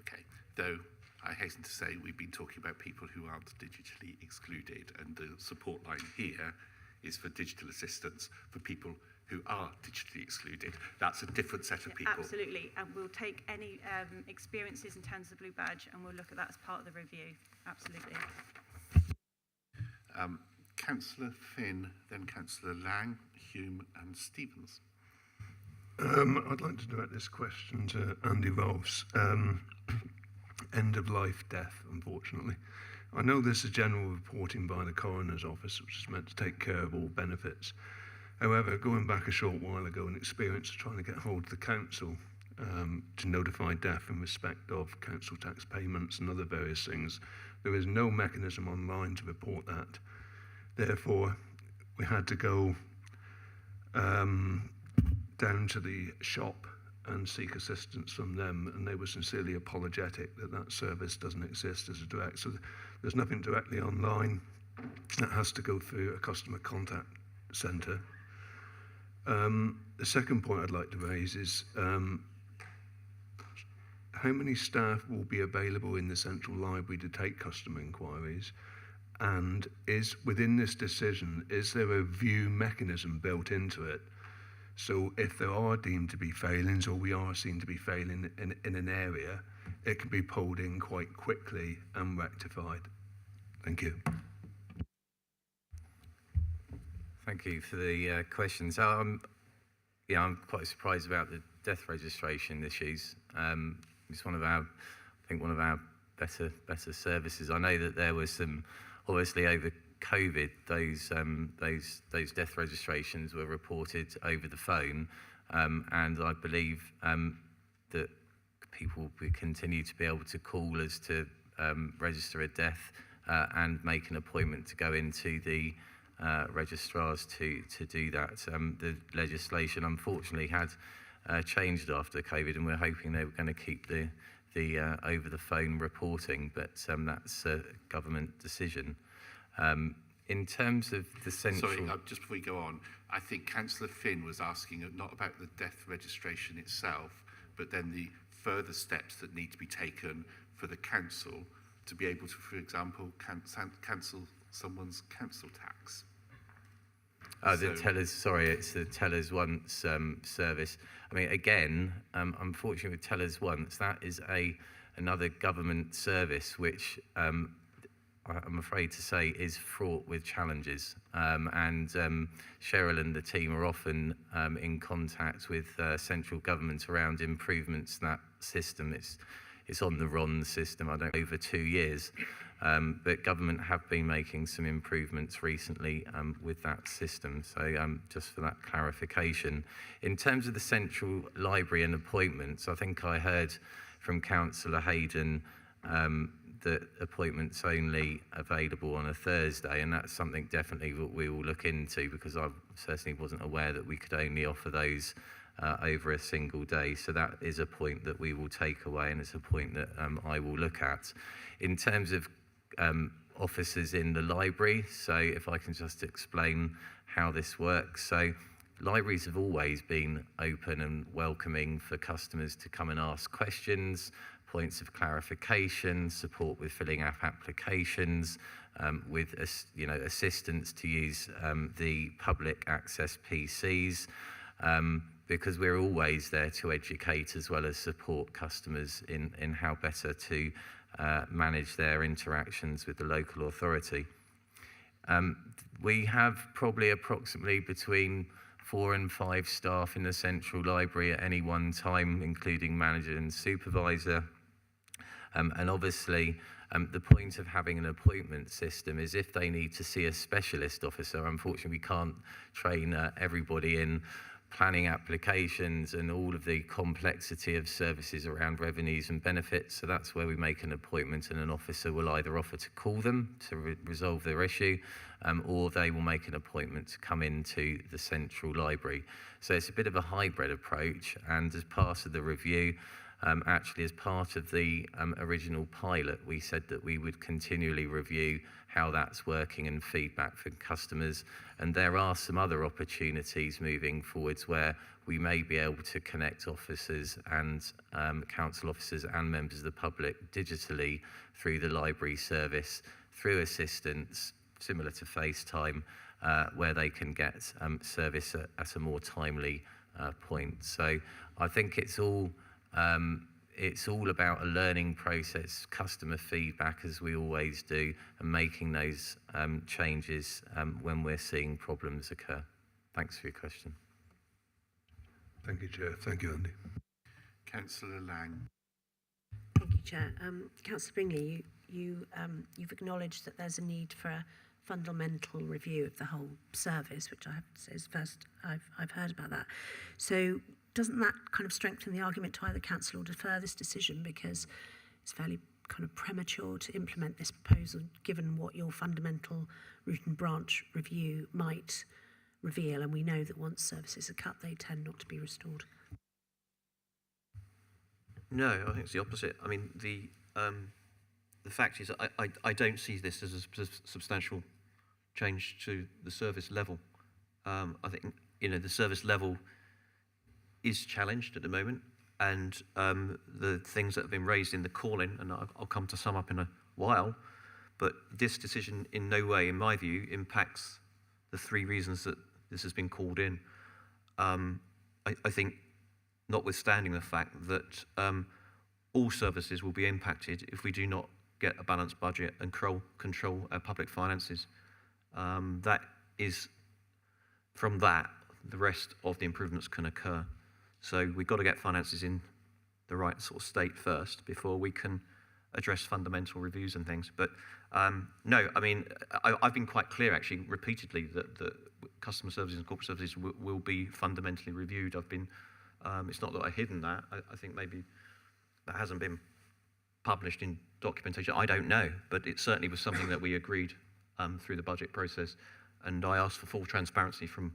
[SPEAKER 1] Okay, though I hasten to say we've been talking about people who aren't digitally excluded, and the support line here is for digital assistance for people who are digitally excluded. That's a different set of people.
[SPEAKER 12] Absolutely, and we'll take any experiences in terms of the Blue Badge and we'll look at that as part of the review. Absolutely.
[SPEAKER 1] Councillor Finn, then Councillor Lang, Hume and Stevens.
[SPEAKER 15] I'd like to direct this question to Andy Rolfs. End-of-life death, unfortunately. I know this is general reporting by the Coroner's Office, which is meant to take care of all benefits. However, going back a short while ago, an experience of trying to get hold of the council to notify death in respect of council tax payments and other various things, there is no mechanism online to report that. Therefore, we had to go down to the shop and seek assistance from them, and they were sincerely apologetic that that service doesn't exist as a direct. So there's nothing directly online. That has to go through a customer contact centre. The second point I'd like to raise is how many staff will be available in the central library to take customer inquiries? And is within this decision, is there a review mechanism built into it? So if there are deemed to be failings, or we are seen to be failing in an area, it can be pulled in quite quickly and rectified. Thank you.
[SPEAKER 11] Thank you for the questions. I'm quite surprised about the death registration issues. It's one of our better services. I know that there was some, obviously over COVID, those death registrations were reported over the phone, and I believe that people will continue to be able to call us to register a death and make an appointment to go into the registrars to do that. The legislation unfortunately had changed after COVID, and we're hoping they were going to keep the over the phone reporting, but that's a government decision. In terms of the central...
[SPEAKER 1] Sorry, just before we go on, I think Councillor Finn was asking not about the death registration itself, but then the further steps that need to be taken for the council to be able to, for example, cancel someone's council tax.
[SPEAKER 11] The tellers, sorry, it's the tellers once service. I mean, again, unfortunately with tellers once, that is another government service which I'm afraid to say is fraught with challenges. And Cheryl and the team are often in contact with central government around improvements to that system. It's on the RON system, over 2 years. But government have been making some improvements recently with that system. So just for that clarification. In terms of the central library and appointments, I think I heard from Councillor Hayden that appointments only available on a Thursday, and that's something definitely that we will look into, because I certainly wasn't aware that we could only offer those over a single day. So that is a point that we will take away, and it's a point that I will look at. In terms of officers in the library, so if I can just explain how this works. So libraries have always been open and welcoming for customers to come and ask questions, points of clarification, support with filling out applications, with assistance to use the public access PCs, because we're always there to educate as well as support customers in how better to manage their interactions with the local authority. We have probably approximately between 4 and 5 staff in the central library at any one time, including manager and supervisor. And obviously, the point of having an appointment system is if they need to see a specialist officer, unfortunately we can't train everybody in planning applications and all of the complexity of services around revenues and benefits. So that's where we make an appointment, and an officer will either offer to call them to resolve their issue, or they will make an appointment to come into the central library. So it's a bit of a hybrid approach, and as part of the review, actually as part of the original pilot, we said that we would continually review how that's working and feedback from customers. And there are some other opportunities moving forwards where we may be able to connect officers and council officers and members of the public digitally through the library service, through assistance similar to FaceTime, where they can get service at a more timely point. So I think it's all about a learning process, customer feedback, as we always do, and making those changes when we're seeing problems occur. Thanks for your question.
[SPEAKER 15] Thank you, Chair. Thank you, Andy.
[SPEAKER 1] Councillor Lang.
[SPEAKER 16] Thank you, Chair. Councillor Bingley, you've acknowledged that there's a need for a fundamental review of the whole service, which I have to say is first I've heard about that. So doesn't that kind of strengthen the argument to either cancel or defer this decision, because it's fairly kind of premature to implement this proposal given what your fundamental root and branch review might reveal, and we know that once services are cut they tend not to be restored?
[SPEAKER 10] No, I think it's the opposite. I mean, the fact is I don't see this as a substantial change to the service level. I think, the service level is challenged at the moment, and the things that have been raised in the call-in, and I'll come to sum up in a while, but this decision in no way, in my view, impacts the 3 reasons that this has been called in. I think, notwithstanding the fact that all services will be impacted if we do not get a balanced budget and control our public finances. That is, from that, the rest of the improvements can occur. So we've got to get finances in the right sort of state first before we can address fundamental reviews and things. But no, I mean, I've been quite clear actually repeatedly that customer services and corporate services will be fundamentally reviewed. I've been, it's not that I've hidden that. I think maybe that hasn't been published in documentation. I don't know, but it certainly was something that we agreed through the budget process. And I asked for full transparency from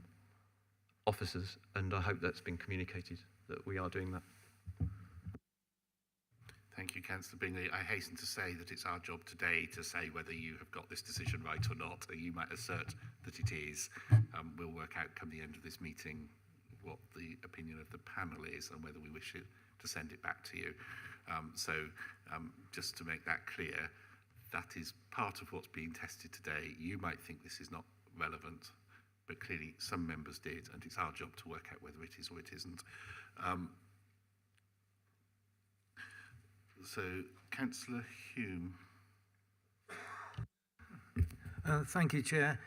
[SPEAKER 10] officers, and I hope that's been communicated, that we are doing that.
[SPEAKER 1] Thank you, Councillor Bingley. I hasten to say that it's our job today to say whether you have got this decision right or not. You might assert that it is. We'll work out come the end of this meeting what the opinion of the panel is and whether we wish it to send it back to you. Just to make that clear, that is part of what's being tested today. You might think this is not relevant, but clearly some members did, and it's our job to work out whether it is or it isn't. So, Councillor Hume.
[SPEAKER 9] Thank you, Chair.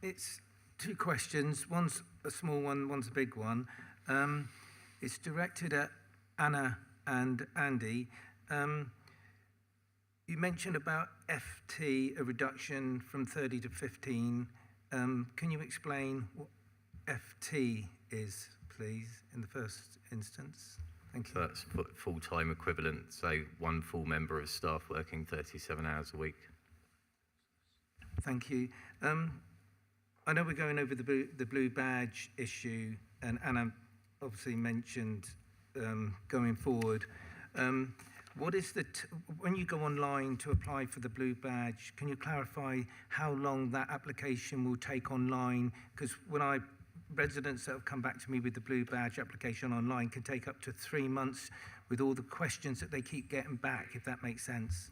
[SPEAKER 9] It's two questions. One's a small one, one's a big one. It's directed at Anna and Andy. You mentioned about FT, a reduction from 30 to 15. Can you explain what FT is, please, in the first instance? Thank you.
[SPEAKER 11] So that's full-time equivalent, so one full member of staff working 37 hours a week.
[SPEAKER 9] Thank you. I know we're going over the blue badge issue, and Anna obviously mentioned going forward. What is when you go online to apply for the blue badge, can you clarify how long that application will take online? Because residents that have come back to me with the blue badge application online can take up to 3 months with all the questions that they keep getting back, if that makes sense.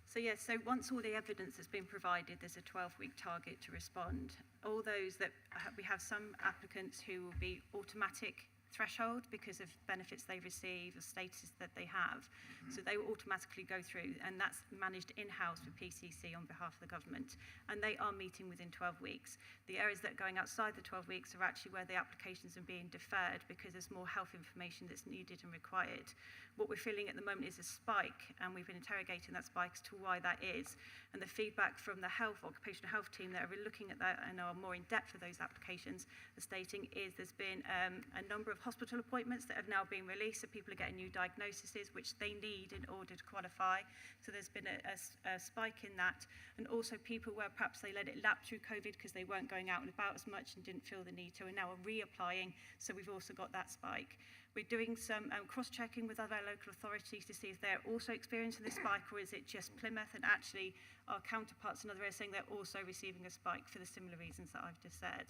[SPEAKER 12] So yes, so once all the evidence has been provided, there's a 12-week target to respond. All those that we have some applicants who will be automatic threshold because of benefits they receive, the status that they have. So they will automatically go through, and that's managed in-house with PCC on behalf of the government. And they are meeting within 12 weeks. The areas that are going outside the 12 weeks are actually where the applications are being deferred because there's more health information that's needed and required. What we're feeling at the moment is a spike, and we've been interrogating that spike as to why that is. And the feedback from the occupational health team that are looking at that and are more in depth of those applications, the stating is there's been a number of hospital appointments that have now been released, so people are getting new diagnoses, which they need in order to qualify. So there's been a spike in that. And also people where perhaps they let it lapse through COVID because they weren't going out and about as much and didn't feel the need to, and now are reapplying. So we've also got that spike. We're doing some cross-checking with other local authorities to see if they're also experiencing this spike, or is it just Plymouth, and actually our counterparts in other areas saying they're also receiving a spike for the similar reasons that I've just said.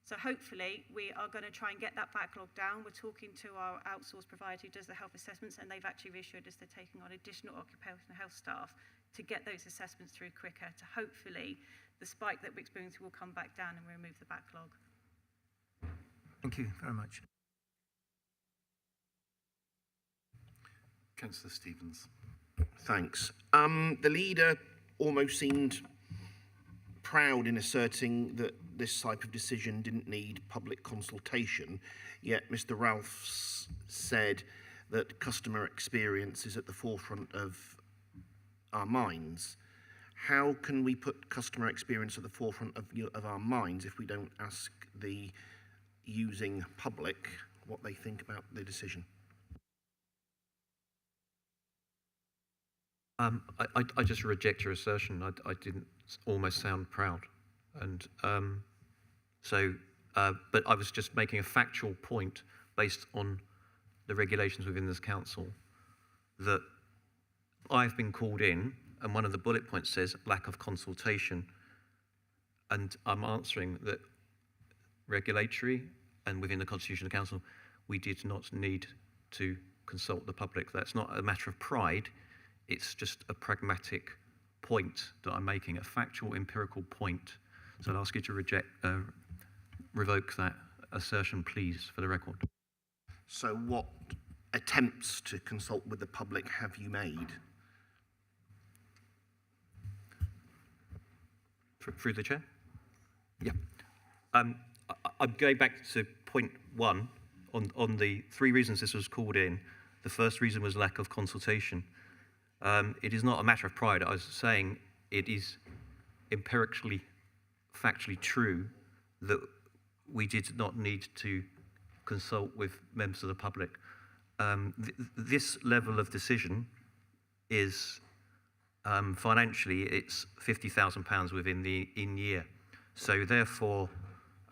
[SPEAKER 12] So hopefully we are going to try and get that backlog down. We're talking to our outsourced provider who does the health assessments, and they've actually reassured us they're taking on additional occupational health staff to get those assessments through quicker, to hopefully the spike that we're experiencing will come back down and remove the backlog.
[SPEAKER 9] Thank you very much.
[SPEAKER 1] Councillor Stevens.
[SPEAKER 8] Thanks. The leader almost seemed proud in asserting that this type of decision didn't need public consultation, yet Mr. Ralphs said that customer experience is at the forefront of our minds. How can we put customer experience at the forefront of our minds if we don't ask the using public what they think about the decision?
[SPEAKER 10] I just reject your assertion. I didn't almost sound proud. And but I was just making a factual point based on the regulations within this council that I've been called in, and one of the bullet points says lack of consultation. And I'm answering that regulatory and within the Constitution of the Council, we did not need to consult the public. That's not a matter of pride. It's just a pragmatic point that I'm making, a factual, empirical point. So I'll ask you to revoke that assertion, please, for the record.
[SPEAKER 8] So what attempts to consult with the public have you made?
[SPEAKER 10] Through the chair? Yeah. I'm going back to point one on the 3 reasons this was called in. The first reason was lack of consultation. It is not a matter of pride. I was saying it is empirically, factually true that we did not need to consult with members of the public. This level of decision is financially, it's £50,000 within the in-year. So therefore,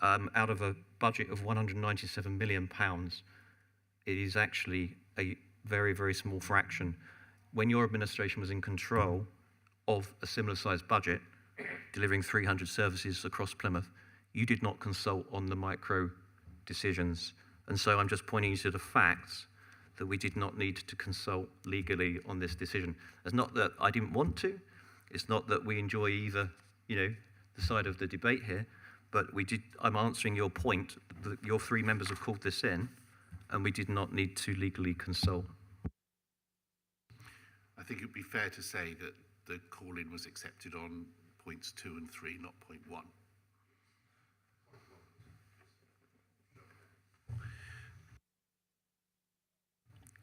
[SPEAKER 10] out of a budget of £197 million, it is actually a very, very small fraction. When your administration was in control of a similar sized budget, delivering 300 services across Plymouth, you did not consult on the micro decisions. And so I'm just pointing you to the facts that we did not need to consult legally on this decision. It's not that I didn't want to. It's not that we enjoy either, the side of the debate here, but we did. I'm answering your point that your three members have called this in, and we did not need to legally consult.
[SPEAKER 1] I think it would be fair to say that the call-in was accepted on points 2 and 3, not point 1.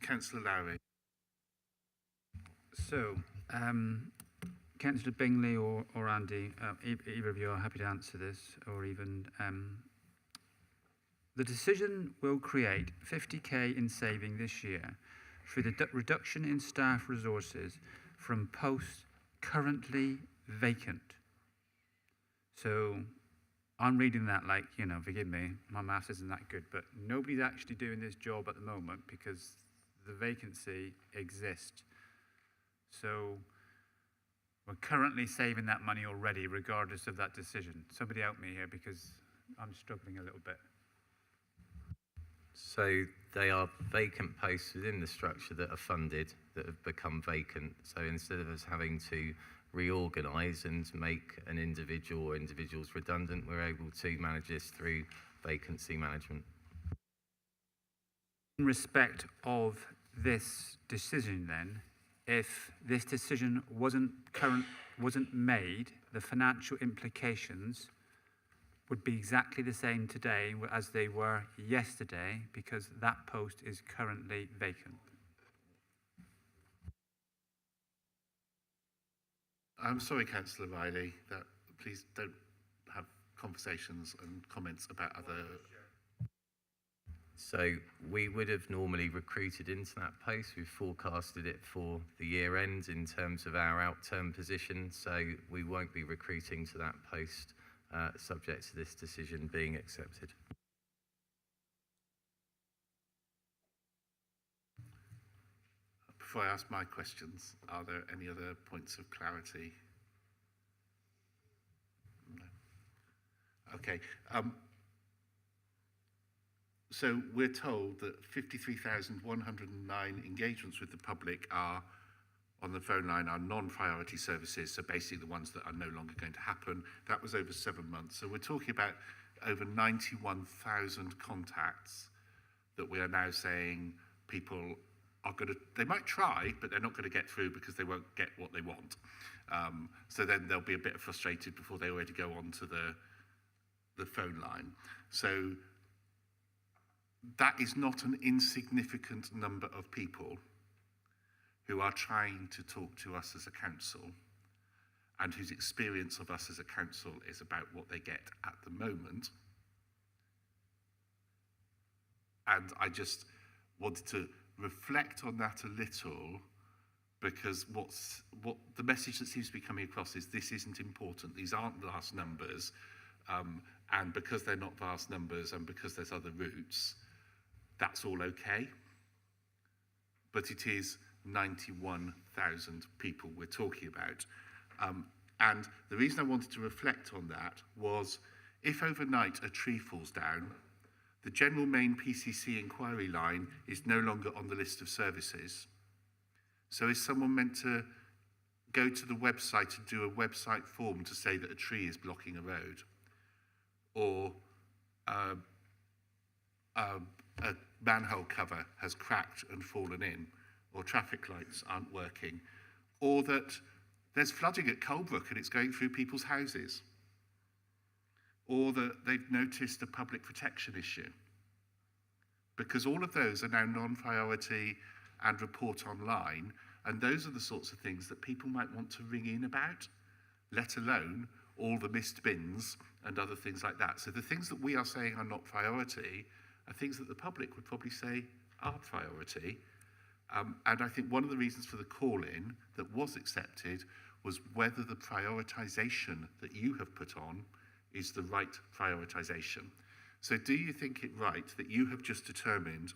[SPEAKER 1] Councillor Lowry.
[SPEAKER 7] So, Councillor Bingley or Andy, either of you are happy to answer this, or even the decision will create 50k in saving this year through the reduction in staff resources from posts currently vacant. So I'm reading that like, forgive me, my maths isn't that good, but nobody's actually doing this job at the moment because the vacancy exists. So we're currently saving that money already, regardless of that decision. Somebody help me here because I'm struggling a little bit.
[SPEAKER 11] So they are vacant posts within the structure that are funded that have become vacant. So instead of us having to reorganise and make an individual or individuals redundant, we're able to manage this through vacancy management.
[SPEAKER 7] In respect of this decision then, if this decision wasn't made, the financial implications would be exactly the same today as they were yesterday, because that post is currently vacant.
[SPEAKER 1] I'm sorry, Councillor Riley, that please don't have conversations and comments about other.
[SPEAKER 11] So we would have normally recruited into that post. We've forecasted it for the year end in terms of our out-term position. So we won't be recruiting to that post subject to this decision being accepted.
[SPEAKER 1] Before I ask my questions, are there any other points of clarity? No. Okay. So we're told that 53,109 engagements with the public are on the phone line are non-priority services, so basically the ones that are no longer going to happen. That was over 7 months. So we're talking about over 91,000 contacts that we are now saying people are going to, they might try, but they're not going to get through because they won't get what they want. So then they'll be a bit frustrated before they already go on to the phone line. So that is not an insignificant number of people who are trying to talk to us as a council and whose experience of us as a council is about what they get at the moment. And I just wanted to reflect on that a little, because what the message that seems to be coming across is this isn't important. These aren't vast numbers. And because they're not vast numbers and because there's other routes, that's all okay. But it is 91,000 people we're talking about. And the reason I wanted to reflect on that was, if overnight a tree falls down, the general main PCC inquiry line is no longer on the list of services. So is someone meant to go to the website and do a website form to say that a tree is blocking a road? Or a manhole cover has cracked and fallen in? Or traffic lights aren't working? Or that there's flooding at Colebrook and it's going through people's houses? Or that they've noticed a public protection issue? Because all of those are now non-priority and report online. And those are the sorts of things that people might want to ring in about, let alone all the missed bins and other things like that. So the things that we are saying are not priority are things that the public would probably say are priority. And I think one of the reasons for the call-in that was accepted was whether the prioritisation that you have put on is the right prioritisation. So do you think it right that you have just determined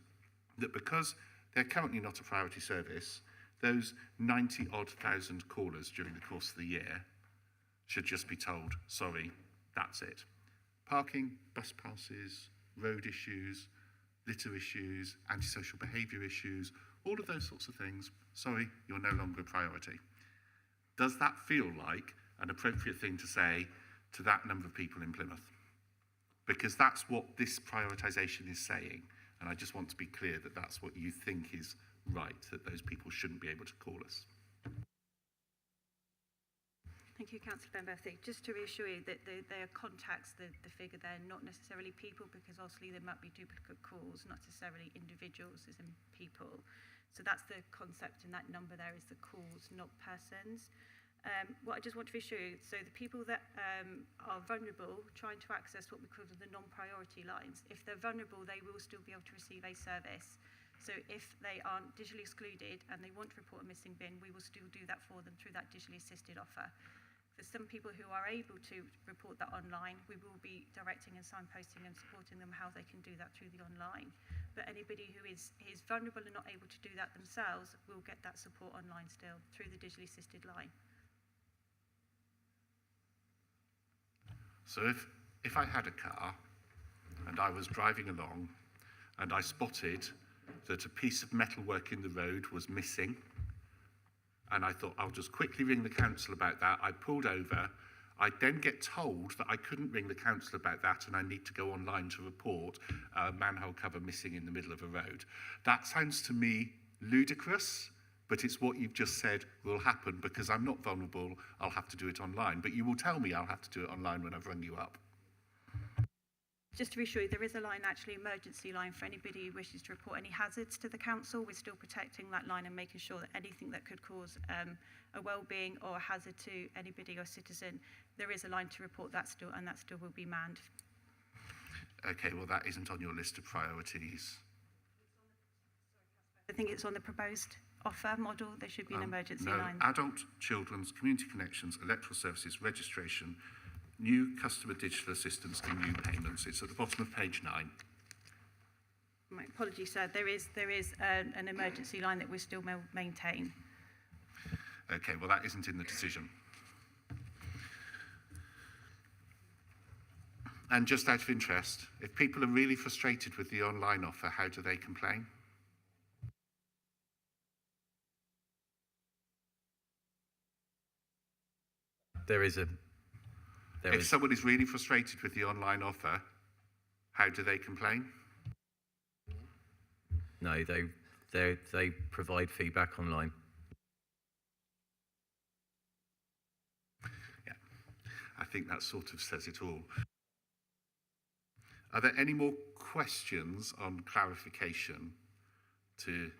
[SPEAKER 1] that because they're currently not a priority service, those 90-odd thousand callers during the course of the year should just be told, sorry, that's it. Parking, bus passes, road issues, litter issues, antisocial behaviour issues, all of those sorts of things, sorry, you're no longer a priority. Does that feel like an appropriate thing to say to that number of people in Plymouth? Because that's what this prioritisation is saying, and I just want to be clear that that's what you think is right, that those people shouldn't be able to call us.
[SPEAKER 12] Thank you, Councillor Benberthy. Just to reassure you that they are contacts, the figure there, not necessarily people, because obviously there might be duplicate calls, not necessarily individuals as in people. So that's the concept, and that number there is the calls, not persons. What I just want to reassure you, so the people that are vulnerable, trying to access what we call the non-priority lines, if they're vulnerable, they will still be able to receive a service. So if they aren't digitally excluded and they want to report a missing bin, we will still do that for them through that digitally assisted offer. For some people who are able to report that online, we will be directing and signposting and supporting them how they can do that through the online. But anybody who is vulnerable and not able to do that themselves will get that support online still through the digitally assisted line.
[SPEAKER 1] So if I had a car and I was driving along and I spotted that a piece of metalwork in the road was missing, and I thought, I'll just quickly ring the council about that. I pulled over. I then get told that I couldn't ring the council about that and I need to go online to report a manhole cover missing in the middle of a road. That sounds to me ludicrous, but it's what you've just said will happen because I'm not vulnerable. I'll have to do it online. But you will tell me I'll have to do it online when I've rung you up.
[SPEAKER 12] Just to reassure you, there is a line, actually emergency line, for anybody who wishes to report any hazards to the council. We're still protecting that line and making sure that anything that could cause a well-being or a hazard to anybody or citizen, there is a line to report that still, and that still will be manned.
[SPEAKER 1] Okay, well that isn't on your list of priorities.
[SPEAKER 12] I think it's on the proposed offer model. There should be an emergency
[SPEAKER 1] no,
[SPEAKER 12] line.
[SPEAKER 1] Adult, children's, community connections, electoral services, registration, new customer digital assistance and new payments. It's at the bottom of page 9.
[SPEAKER 12] My apologies, sir. There is an emergency line that we still maintain.
[SPEAKER 1] Okay, well that isn't in the decision. And just out of interest, if people are really frustrated with the online offer, how do they complain? If someone is really frustrated with the online offer, how do they complain?
[SPEAKER 11] No, they provide feedback online.
[SPEAKER 1] Yeah, I think that sort of says it all. Are there any more questions on clarification to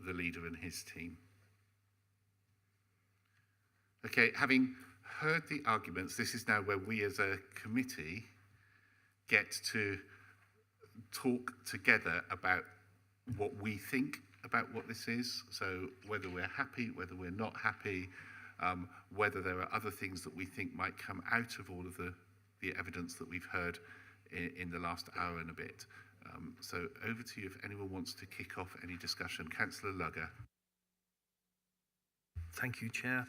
[SPEAKER 1] the leader and his team? Okay, having heard the arguments, this is now where we as a committee get to talk together about what we think about what this is. So whether we're happy, whether we're not happy, whether there are other things that we think might come out of all of the evidence that we've heard in the last hour and a bit. So over to you if anyone wants to kick off any discussion. Councillor Lugger.
[SPEAKER 17] Thank you, Chair.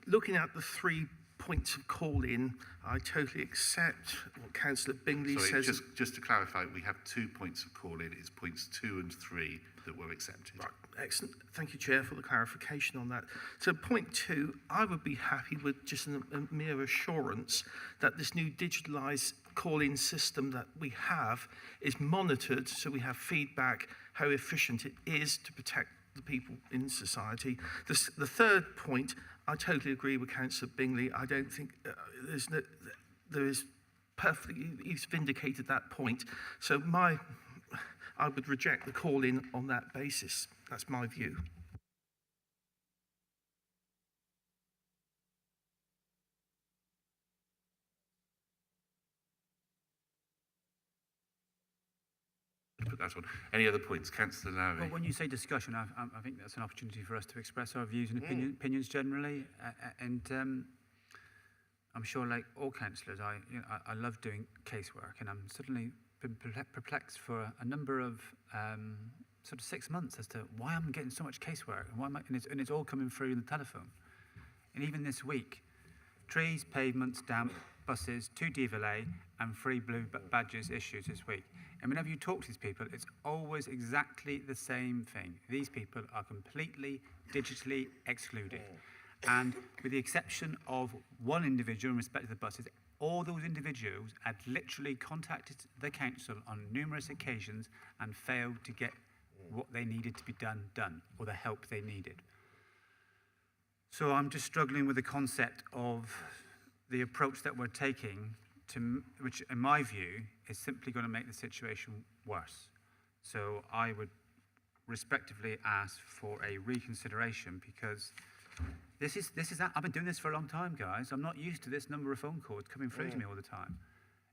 [SPEAKER 17] Looking at the 3 points of call-in, I totally accept what Councillor Bingley says.
[SPEAKER 1] Just to clarify, we have 2 points of call-in. It's points 2 and 3 that were accepted.
[SPEAKER 17] Right, excellent. Thank you, Chair, for the clarification on that. So point 2, I would be happy with just a mere assurance that this new digitalised call-in system that we have is monitored so we have feedback how efficient it is to protect the people in society. The third point, I totally agree with Councillor Bingley. I don't think there is perfectly, he's vindicated that point. So
[SPEAKER 9] I would reject the call-in on that basis. That's my view.
[SPEAKER 1] Put that on. Any other points? Councillor Lowry.
[SPEAKER 7] Well, when you say discussion, I think that's an opportunity for us to express our views and opinions generally. I'm sure, like all councillors, I love doing casework, and I'm suddenly been perplexed for a number of sort of 6 months as to why I'm getting so much casework, and why and it's all coming through the telephone. And even this week, trees, pavements, damp, buses, 2 DVLA, and 3 blue badges issued this week. And whenever you talk to these people, it's always exactly the same thing. These people are completely digitally excluded. And with the exception of one individual in respect to the buses, all those individuals had literally contacted the council on numerous occasions and failed to get what they needed to be done, or the help they needed. So I'm just struggling with the concept of the approach that we're taking, which in my view is simply going to make the situation worse. So I would respectively ask for a reconsideration, because I've been doing this for a long time, guys. I'm not used to this number of phone calls coming through to me all the time.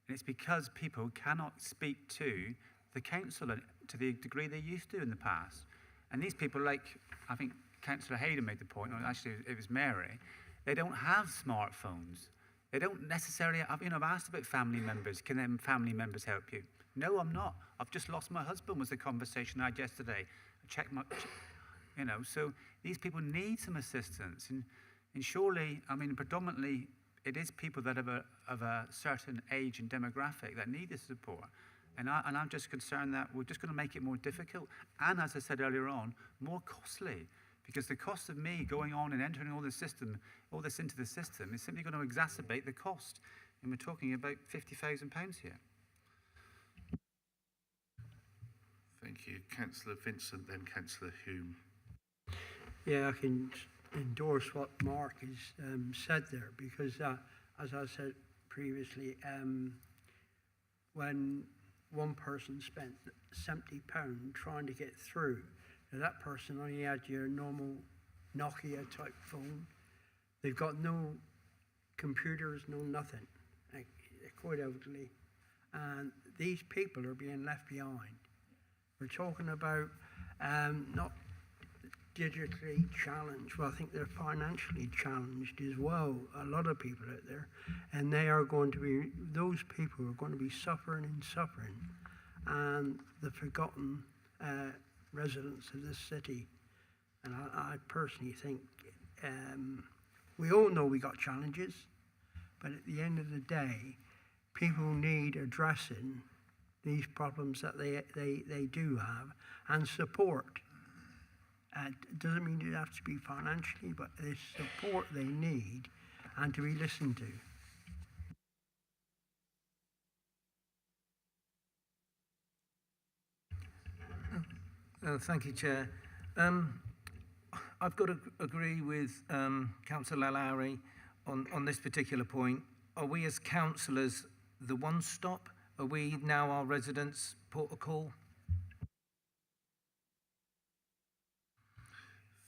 [SPEAKER 7] And it's because people cannot speak to the council to the degree they used to in the past. And these people, like I think Councillor Hayden made the point, or actually it was Mary, they don't have smartphones. They don't necessarily, I've asked about family members. Can them family members help you? No, I'm not. I've just lost my husband was the conversation I had yesterday. I checked so these people need some assistance. And surely, predominantly, it is people that are of a certain age and demographic that need this support. And I'm just concerned that we're just going to make it more difficult. And as I said earlier on, more costly. Because the cost of me going on and entering all this into the system is simply going to exacerbate the cost. And we're talking about £50,000 here.
[SPEAKER 1] Thank you. Councillor Vincent, then Councillor Hume.
[SPEAKER 3] Yeah, I can endorse what Mark has said there, because as I said previously, when one person spent £70 trying to get through, now that person only had your normal Nokia type phone. They've got no computers, no nothing. They're quite elderly. And these people are being left behind. We're talking about not digitally challenged. Well, I think they're financially challenged as well. A lot of people out there. And those people are going to be suffering and suffering. And the forgotten residents of this city. And I personally think we all know we got challenges, but at the end of the day, people need addressing these problems that they do have, and support. It doesn't mean it has to be financially, but there's support they need and to be listened to.
[SPEAKER 9] Thank you, Chair. I've got to agree with Councillor Lowry on this particular point. Are we as councillors the one stop? Are we now our residents' port of call?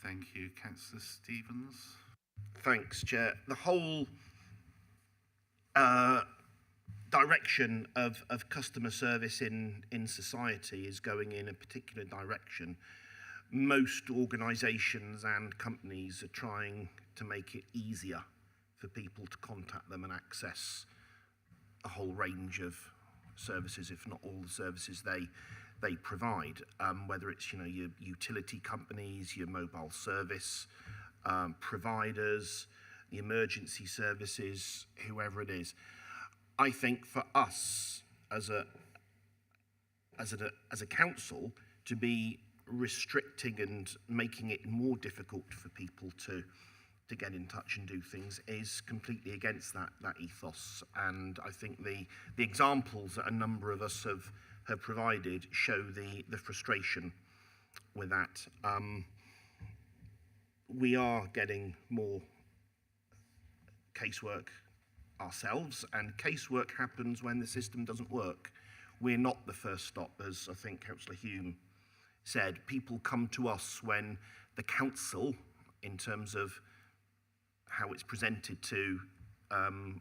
[SPEAKER 1] Thank you. Councillor Stevens.
[SPEAKER 8] Thanks, Chair. The whole direction of customer service in society is going in a particular direction. Most organisations and companies are trying to make it easier for people to contact them and access a whole range of services, if not all the services they provide, whether it's your utility companies, your mobile service providers, the emergency services, whoever it is. I think for us as a council to be restricting and making it more difficult for people to get in touch and do things is completely against that ethos. And I think the examples that a number of us have provided show the frustration with that. We are getting more casework ourselves, and casework happens when the system doesn't work. we're not the first stop, as I think Councillor Hume said. People come to us when the council, in terms of how it's presented to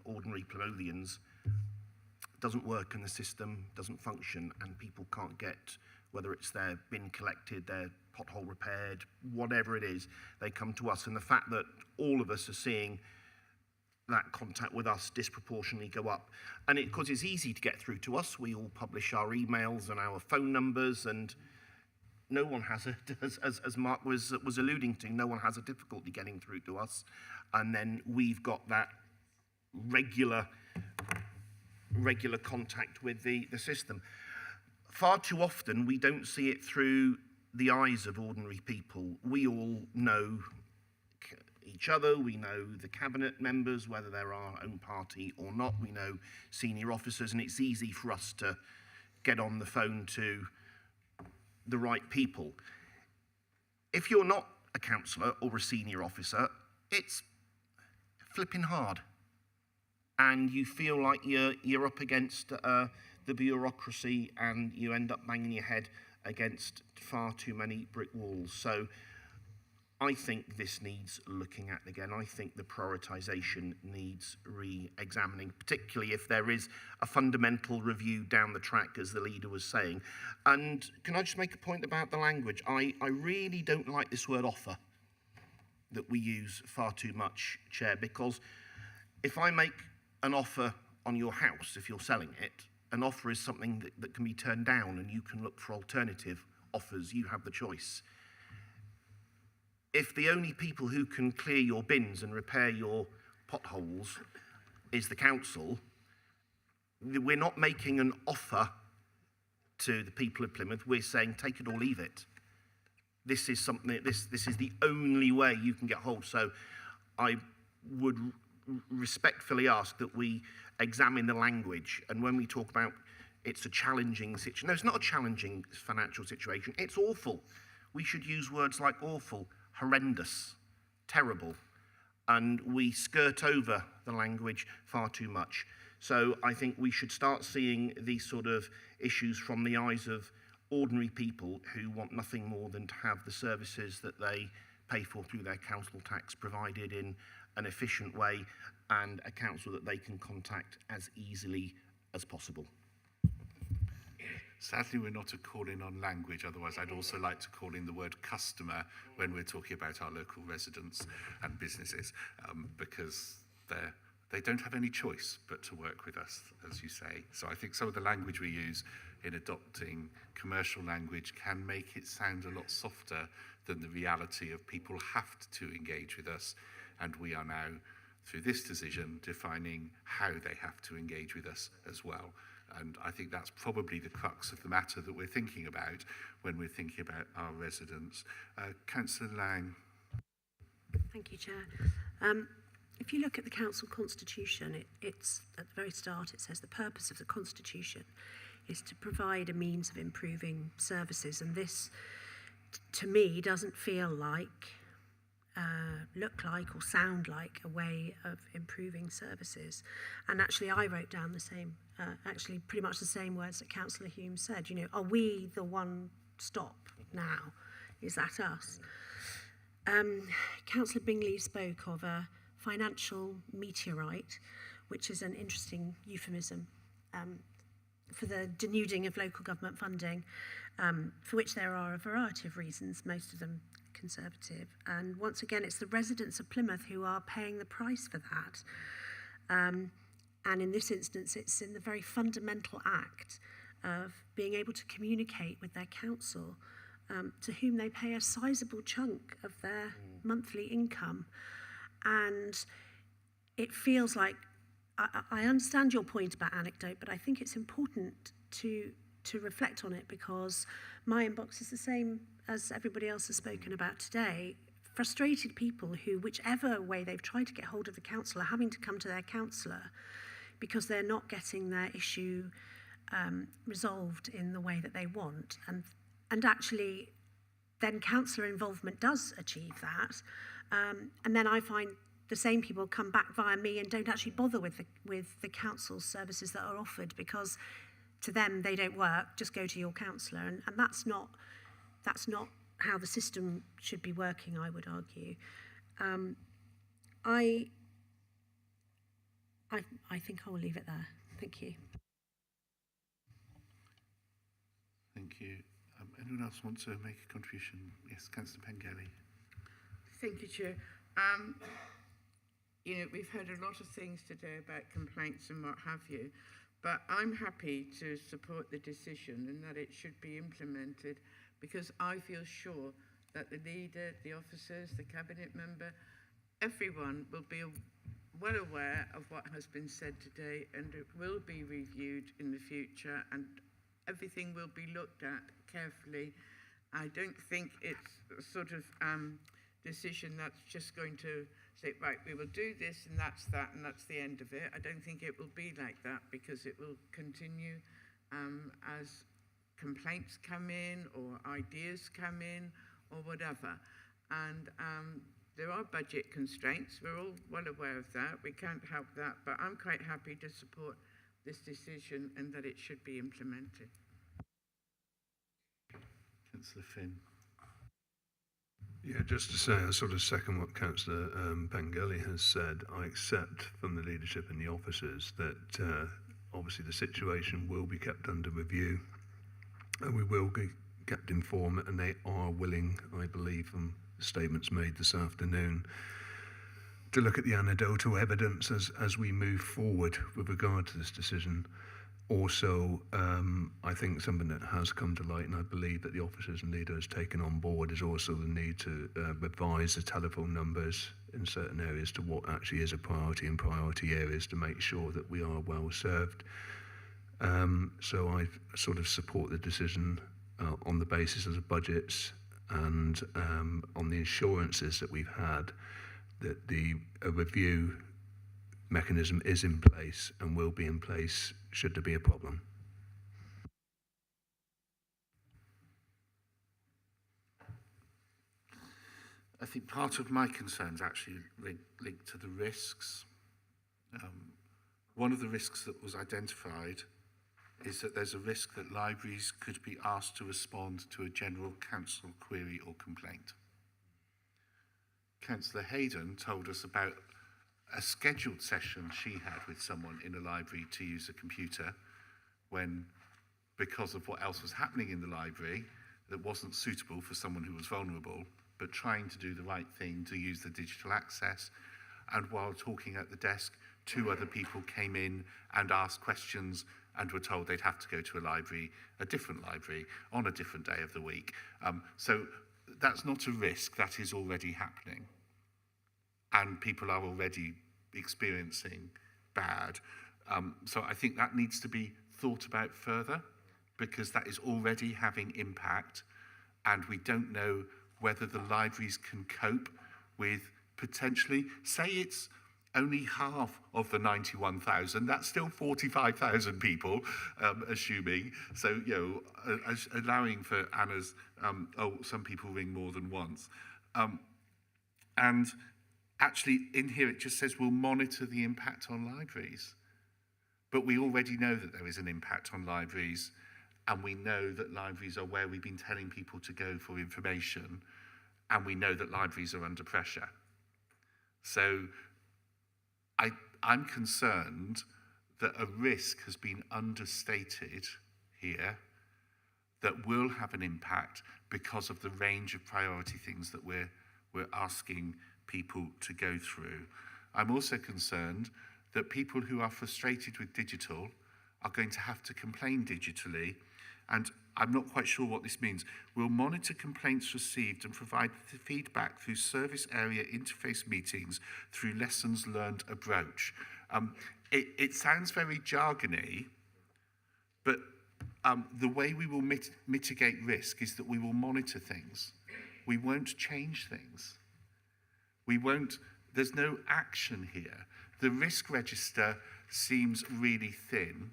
[SPEAKER 8] ordinary Plymouthians, doesn't work and the system doesn't function, and people can't get, whether it's their bin collected, their pothole repaired, whatever it is, they come to us. And the fact that all of us are seeing that contact with us disproportionately go up, and because it's easy to get through to us, we all publish our emails and our phone numbers, and no one has a, as Mark was alluding to, no one has a difficulty getting through to us. And then we've got that regular contact with the system. Far too often we don't see it through the eyes of ordinary people. We all know each other, we know the cabinet members, whether they're our own party or not, we know senior officers, and it's easy for us to get on the phone to the right people. If you're not a councillor or a senior officer, it's flipping hard, and you feel like you're up against the bureaucracy, and you end up banging your head against far too many brick walls. So I think this needs looking at again. I think the prioritisation needs re-examining, particularly if there is a fundamental review down the track, as the leader was saying. And can I just make a point about the language? I really don't like this word offer that we use far too much, Chair, because if I make an offer on your house, if you're selling it, an offer is something that can be turned down, and you can look for alternative offers. You have the choice. If the only people who can clear your bins and repair your potholes is the council, we're not making an offer to the people of Plymouth. We're saying take it or leave it. This is something, this is the only way you can get hold. So I would respectfully ask that we examine the language, and when we talk about it's a challenging situation, no, it's not a challenging financial situation, it's awful. We should use words like awful, horrendous, terrible, and we skirt over the language far too much. So I think we should start seeing these sort of issues from the eyes of ordinary people who want nothing more than to have the services that they pay for through their council tax provided in an efficient way, and a council that they can contact as easily as possible.
[SPEAKER 1] Sadly, we're not a call-in on language, otherwise I'd also like to call in the word customer when we're talking about our local residents and businesses, because they don't have any choice but to work with us, as you say. So I think some of the language we use in adopting commercial language can make it sound a lot softer than the reality of people have to engage with us, and we are now, through this decision, defining how they have to engage with us as well. And I think that's probably the crux of the matter that we're thinking about when we're thinking about our residents. Councillor Lang.
[SPEAKER 16] Thank you, Chair. If you look at the council constitution, it's at the very start, it says the purpose of the constitution is to provide a means of improving services. And this, to me, doesn't feel like, look like or sound like a way of improving services. And actually I wrote down the same, actually pretty much the same words that Councillor Hume said. You know, are we the one stop now? Is that us? Councillor Bingley spoke of a financial meteorite, which is an interesting euphemism for the denuding of local government funding, for which there are a variety of reasons, most of them Conservative. And once again, it's the residents of Plymouth who are paying the price for that. And in this instance, it's in the very fundamental act of being able to communicate with their council, to whom they pay a sizable chunk of their monthly income. And it feels like, I understand your point about anecdote, but I think it's important to reflect on it, because my inbox is the same as everybody else has spoken about today. Frustrated people who, whichever way they've tried to get hold of the council, are having to come to their councillor because they're not getting their issue resolved in the way that they want. And actually, then councillor involvement does achieve that. And then I find the same people come back via me and don't actually bother with the council services that are offered, because to them they don't work, just go to your counsellor, and that's not how the system should be working, I would argue. I think I will leave it there. Thank you.
[SPEAKER 1] Thank you. Anyone else want to make a contribution? Yes, Councillor Pengelly.
[SPEAKER 14] Thank you, Chair. You know, we've heard a lot of things today about complaints and what have you, but I'm happy to support the decision and that it should be implemented, because I feel sure that the leader, the officers, the cabinet member, everyone will be well aware of what has been said today, and it will be reviewed in the future, and everything will be looked at carefully. I don't think it's a sort of decision that's just going to say, right, we will do this and that's the end of it. I don't think it will be like that, because it will continue as complaints come in or ideas come in or whatever. And there are budget constraints. We're all well aware of that. We can't help that. But I'm quite happy to support this decision and that it should be implemented.
[SPEAKER 1] Councillor Finn.
[SPEAKER 15] Yeah, just to say, I sort of second what Councillor Pengelly has said. I accept from the leadership and the officers that obviously the situation will be kept under review, and we will be kept informed, and they are willing, I believe, from statements made this afternoon, to look at the anecdotal evidence as we move forward with regard to this decision. Also, I think something that has come to light, and I believe that the officers and leaders taken on board, is also the need to revise the telephone numbers in certain areas to what actually is a priority in priority areas, to make sure that we are well served. So I sort of support the decision on the basis of the budgets and on the assurances that we've had that a review mechanism is in place and will be in place should there be a problem.
[SPEAKER 1] I think part of my concerns actually linked to the risks. One of the risks that was identified is that there's a risk that libraries could be asked to respond to a general council query or complaint. Councillor Hayden told us about a scheduled session she had with someone in a library to use a computer when, because of what else was happening in the library, that wasn't suitable for someone who was vulnerable, but trying to do the right thing to use the digital access. And while talking at the desk, 2 other people came in and asked questions and were told they'd have to go to a different library, on a different day of the week. So that's not a risk, that is already happening. And people are already experiencing bad. So I think that needs to be thought about further, because that is already having impact, and we don't know whether the libraries can cope with potentially, say it's only half of the 91,000, that's still 45,000 people, assuming. So, you know, allowing for Anna's, some people ring more than once. And actually, in here it just says we'll monitor the impact on libraries. But we already know that there is an impact on libraries, and we know that libraries are where we've been telling people to go for information, and we know that libraries are under pressure. So I'm concerned that a risk has been understated here that will have an impact because of the range of priority things that we're asking people to go through. I'm also concerned that people who are frustrated with digital are going to have to complain digitally, and I'm not quite sure what this means. We'll monitor complaints received and provide feedback through service area interface meetings through lessons learned approach. It sounds very jargony, but the way we will mitigate risk is that we will monitor things. We won't change things. There's no action here. The risk register seems really thin,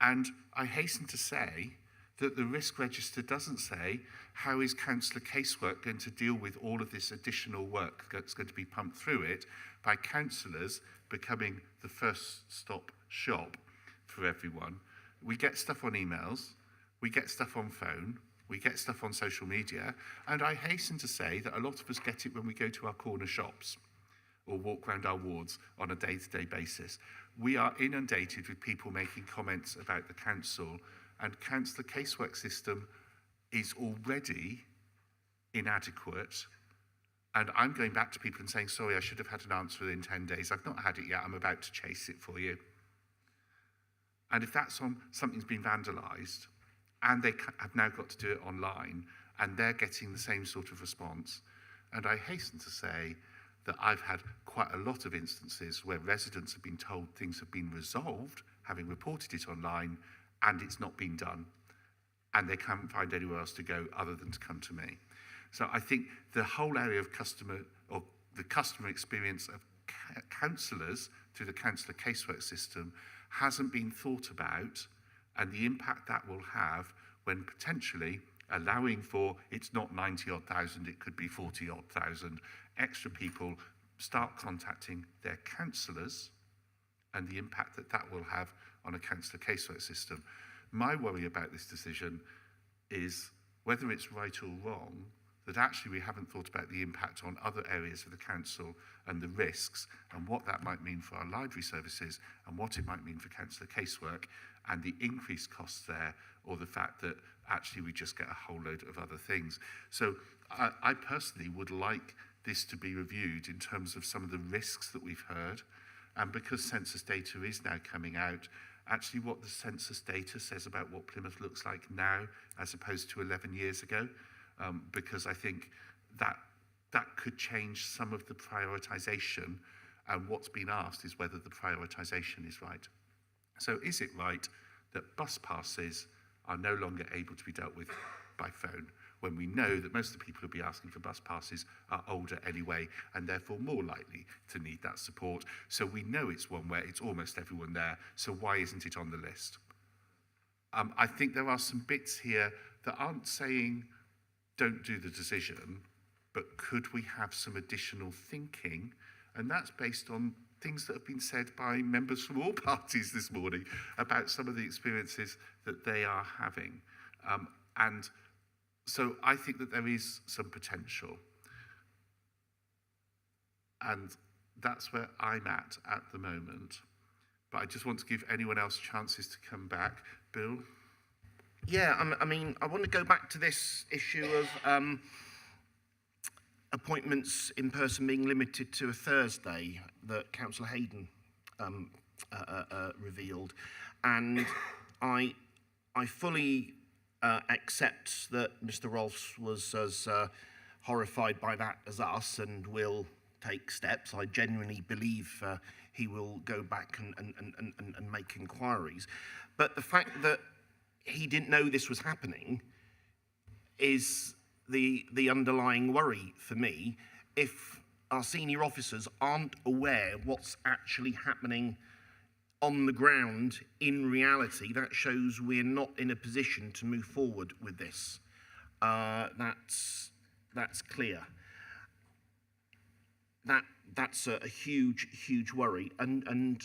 [SPEAKER 1] and I hasten to say that the risk register doesn't say how is councillor casework going to deal with all of this additional work that's going to be pumped through it by councillors becoming the first stop shop for everyone. We get stuff on emails, we get stuff on phone, we get stuff on social media, and I hasten to say that a lot of us get it when we go to our corner shops or walk around our wards on a day-to-day basis. We are inundated with people making comments about the council, and councillor casework system is already inadequate. And I'm going back to people and saying, sorry, I should have had an answer within 10 days. I've not had it yet. I'm about to chase it for you. And if that's on something's been vandalised, and they have now got to do it online, and they're getting the same sort of response, and I hasten to say that I've had quite a lot of instances where residents have been told things have been resolved, having reported it online, and it's not been done. And they can't find anywhere else to go other than to come to me. So I think the whole area of customer experience of councillors through the councillor casework system hasn't been thought about, and the impact that will have when potentially allowing for, it's not 90-odd thousand, it could be 40-odd thousand, extra people start contacting their councillors, and the impact that that will have on a councillor casework system. My worry about this decision is whether it's right or wrong, that actually we haven't thought about the impact on other areas of the council and the risks and what that might mean for our library services and what it might mean for councillor casework and the increased costs there, or the fact that actually we just get a whole load of other things. So I personally would like this to be reviewed in terms of some of the risks that we've heard, and because census data is now coming out, actually what the census data says about what Plymouth looks like now as opposed to 11 years ago, because I think that could change some of the prioritisation, and what's been asked is whether the prioritisation is right. So is it right that bus passes are no longer able to be dealt with by phone, when we know that most of the people who'll be asking for bus passes are older anyway, and therefore more likely to need that support? So we know it's one where it's almost everyone there, so why isn't it on the list? I think there are some bits here that aren't saying don't do the decision, but could we have some additional thinking? And that's based on things that have been said by members from all parties this morning about some of the experiences that they are having. And so I think that there is some potential. And that's where I'm at the moment. But I just want to give anyone else chances to come back. Bill?
[SPEAKER 8] Yeah, I mean, I want to go back to this issue of appointments in person being limited to a Thursday that Councillor Hayden revealed. And I fully accept that Mr. Rolfs was as horrified by that as us and will take steps. I genuinely believe he will go back and make inquiries. But the fact that he didn't know this was happening is the underlying worry for me. If our senior officers aren't aware what's actually happening on the ground in reality, that shows we're not in a position to move forward with this. That's clear. That's a huge worry. And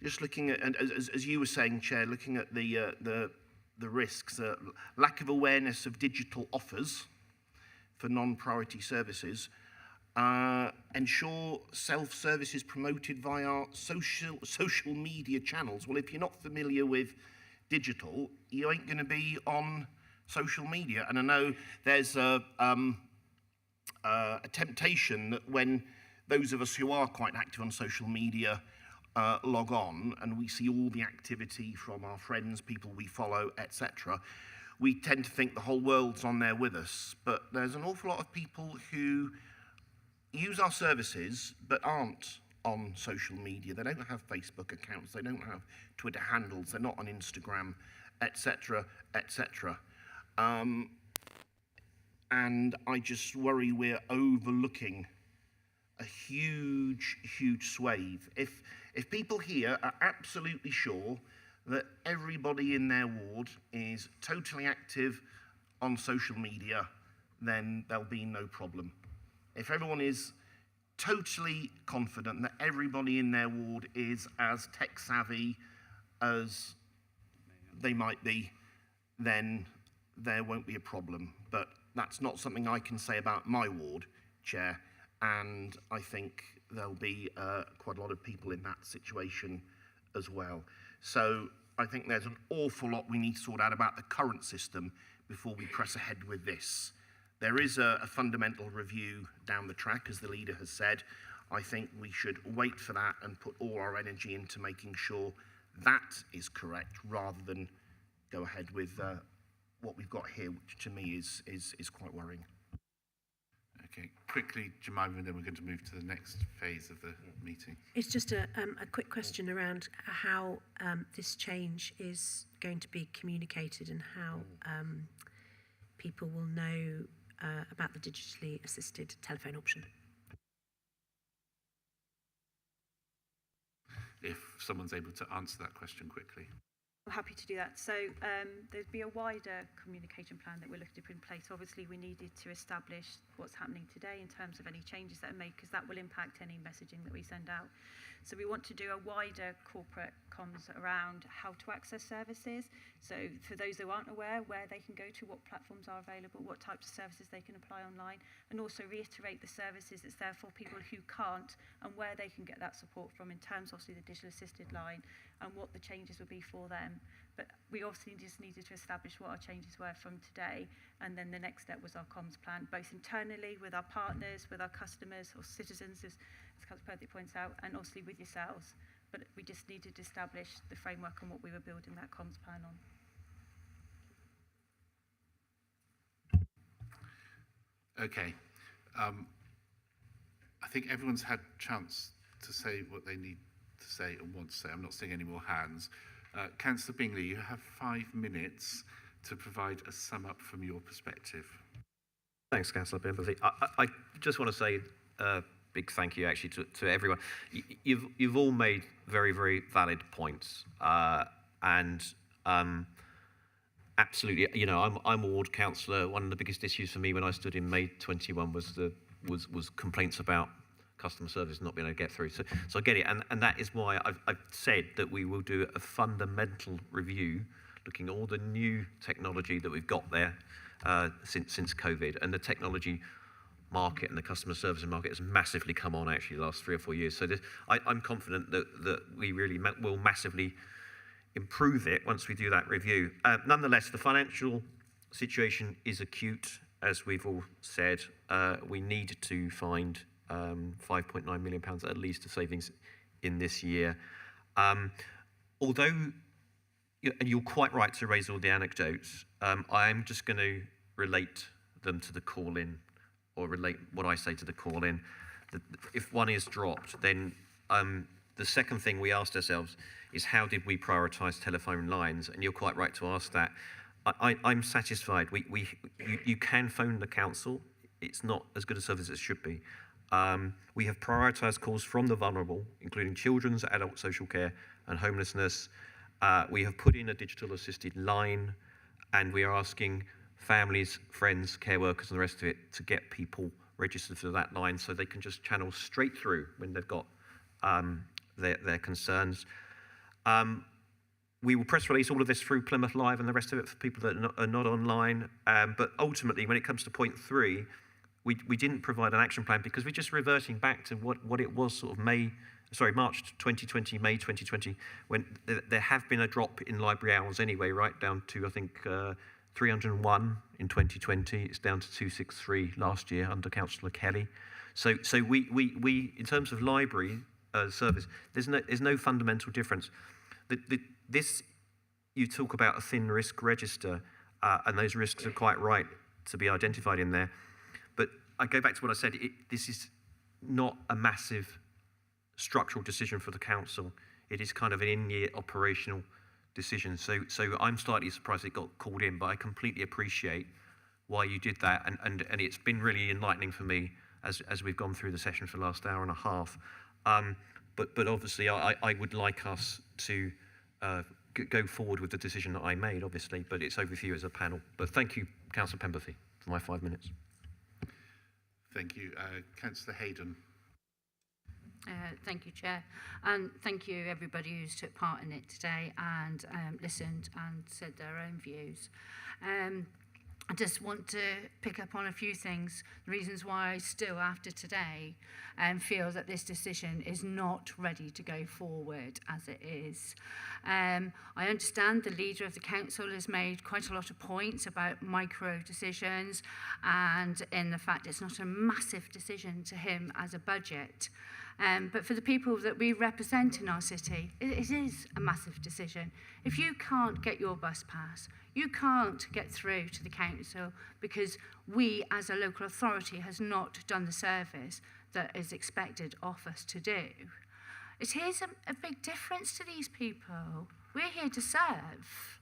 [SPEAKER 8] just looking at, and as you were saying, Chair, looking at the risks, lack of awareness of digital offers for non-priority services, ensure self-service is promoted via social media channels. Well, if you're not familiar with digital, you ain't going to be on social media. And I know there's a temptation that when those of us who are quite active on social media log on and we see all the activity from our friends, people we follow, etc., we tend to think the whole world's on there with us. But there's an awful lot of people who use our services but aren't on social media. They don't have Facebook accounts, they don't have Twitter handles, they're not on Instagram, etc., etc. And I just worry we're overlooking a huge swathe. If people here are absolutely sure that everybody in their ward is totally active on social media, then there'll be no problem. If everyone is totally confident that everybody in their ward is as tech savvy as they might be, then there won't be a problem. But that's not something I can say about my ward, Chair, and I think there'll be quite a lot of people in that situation as well. So I think there's an awful lot we need to sort out about the current system before we press ahead with this. There is a fundamental review down the track, as the leader has said. I think we should wait for that and put all our energy into making sure that is correct, rather than go ahead with what we've got here, which to me is quite worrying.
[SPEAKER 1] Okay, quickly, Jemima, and then we're going to move to the next phase of the meeting.
[SPEAKER 16] It's just a quick question around how this change is going to be communicated and how people will know about the digitally assisted telephone option.
[SPEAKER 1] If someone's able to answer that question quickly.
[SPEAKER 12] I'm happy to do that. So there'd be a wider communication plan that we're looking to put in place. Obviously, we needed to establish what's happening today in terms of any changes that are made, because that will impact any messaging that we send out. So we want to do a wider corporate comms around how to access services. So for those who aren't aware, where they can go to, what platforms are available, what types of services they can apply online, and also reiterate the services that's there for people who can't and where they can get that support from in terms, obviously, the digital assisted line and what the changes would be for them. But we obviously just needed to establish what our changes were from today, and then the next step was our comms plan, both internally with our partners, with our customers or citizens, as Councillor Perthy points out, and obviously with yourselves. But we just needed to establish the framework and what we were building that comms plan on.
[SPEAKER 1] Okay. I think everyone's had a chance to say what they need to say and want to say. I'm not seeing any more hands. Councillor Bingley, you have 5 minutes to provide a sum up from your perspective.
[SPEAKER 10] Thanks, Councillor Pemberley. I just want to say a big thank you actually to everyone. You've all made very, very valid points, and absolutely, you know, I'm a ward councillor. One of the biggest issues for me when I stood in May 21 was complaints about customer service not being able to get through. So I get it, and that is why I've said that we will do a fundamental review, looking at all the new technology that we've got there since COVID, and the technology market and the customer service market has massively come on actually the last 3 or 4 years. So I'm confident that we really will massively improve it once we do that review. Nonetheless, the financial situation is acute, as we've all said. We need to find £5.9 million at least of savings in this year. Although, and you're quite right to raise all the anecdotes, I'm just going to relate them to the call-in, or relate what I say to the call-in. If one is dropped, then the second thing we asked ourselves is how did we prioritise telephone lines? And you're quite right to ask that. I'm satisfied. You can phone the council. It's not as good a service as it should be. We have prioritised calls from the vulnerable, including children's, adult social care and homelessness. We have put in a digital assisted line, and we are asking families, friends, care workers and the rest of it to get people registered for that line so they can just channel straight through when they've got their concerns. We will press release all of this through Plymouth Live and the rest of it for people that are not online. But ultimately, when it comes to point 3, we didn't provide an action plan because we're just reverting back to what it was sort of March 2020, May 2020, when there have been a drop in library hours anyway, right down to, I think, 301 in 2020. It's down to 263 last year under Councillor Kelly. So we in terms of library service, there's no fundamental difference. This, you talk about a thin risk register, and those risks are quite right to be identified in there. But I go back to what I said, this is not a massive structural decision for the council. It is kind of an in-year operational decision. So I'm slightly surprised it got called in, but I completely appreciate why you did that. And it's been really enlightening for me as we've gone through the session for the last hour and a half. But obviously I would like us to go forward with the decision that I made, obviously, but it's over for you as a panel. But thank you, Councillor Pemberley, for my 5 minutes.
[SPEAKER 1] Thank you. Councillor Hayden.
[SPEAKER 5] Thank you, Chair. And thank you, everybody who's took part in it today and listened and said their own views. I just want to pick up on a few things, the reasons why I still, after today, feel that this decision is not ready to go forward as it is. I understand the leader of the council has made quite a lot of points about micro decisions and in the fact it's not a massive decision to him as a budget. But for the people that we represent in our city, it is a massive decision. If you can't get your bus pass, you can't get through to the council because we as a local authority has not done the service that is expected of us to do. It is a big difference to these people. We're here to serve.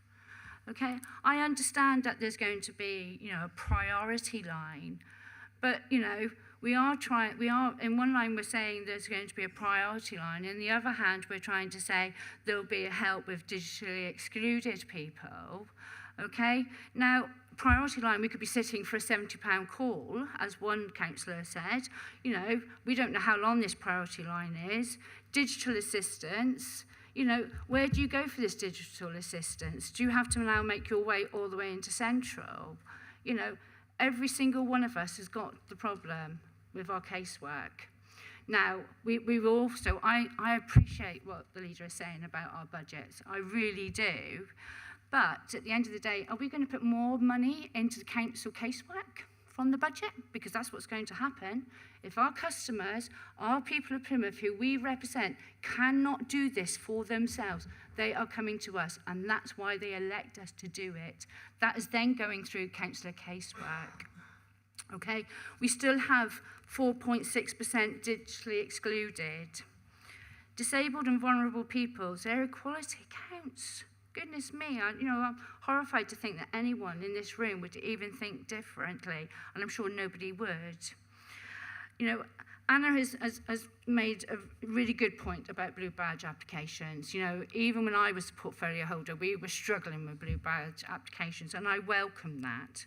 [SPEAKER 5] Okay, I understand that there's going to be, a priority line, but, we are, in one line we're saying there's going to be a priority line, in the other hand we're trying to say there'll be a help with digitally excluded people, okay? Now, priority line, we could be sitting for a £70 call, as one councillor said. We don't know how long this priority line is. Digital assistance, where do you go for this digital assistance? Do you have to now make your way all the way into Central? Every single one of us has got the problem with our casework. Now, we also, I appreciate what the leader is saying about our budgets. I really do. But at the end of the day, are we going to put more money into the council casework from the budget? Because that's what's going to happen. If our customers, our people of Plymouth who we represent, cannot do this for themselves, they are coming to us, and that's why they elect us to do it. That is then going through councillor casework. Okay, we still have 4.6% digitally excluded. Disabled and vulnerable peoples, their equality counts. Goodness me, I'm horrified to think that anyone in this room would even think differently, and I'm sure nobody would. Anna has made a really good point about blue badge applications. Even when I was a portfolio holder, we were struggling with blue badge applications, and I welcome that.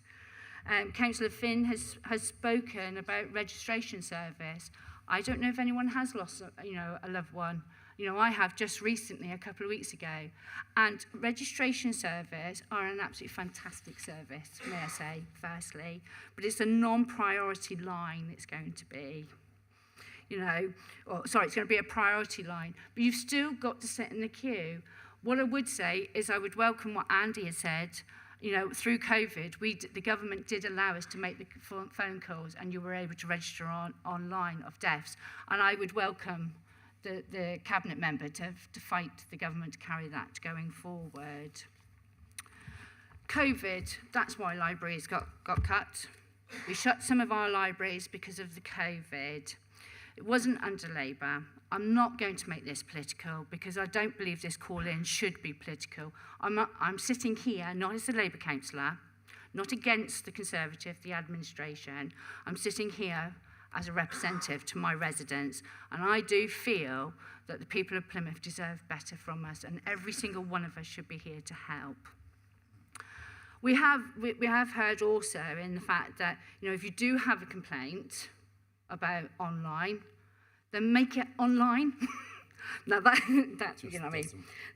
[SPEAKER 5] Councillor Finn has spoken about registration service. I don't know if anyone has lost a loved one. I have just recently, a couple of weeks ago. And registration service are an absolutely fantastic service, may I say, firstly. But it's a non-priority line it's going to be. It's going to be a priority line. But you've still got to sit in the queue. What I would say is I would welcome what Andy has said. Through COVID, the government did allow us to make the phone calls and you were able to register online of deaths. And I would welcome the cabinet member to fight the government to carry that going forward. COVID, that's why libraries got cut. We shut some of our libraries because of the COVID. It wasn't under Labour. I'm not going to make this political because I don't believe this call-in should be political. I'm sitting here not as a Labour councillor, not against the Conservative, the administration. I'm sitting here as a representative to my residents, and I do feel that the people of Plymouth deserve better from us, and every single one of us should be here to help. We have heard also in the fact that if you do have a complaint about online, then make it online. Now that's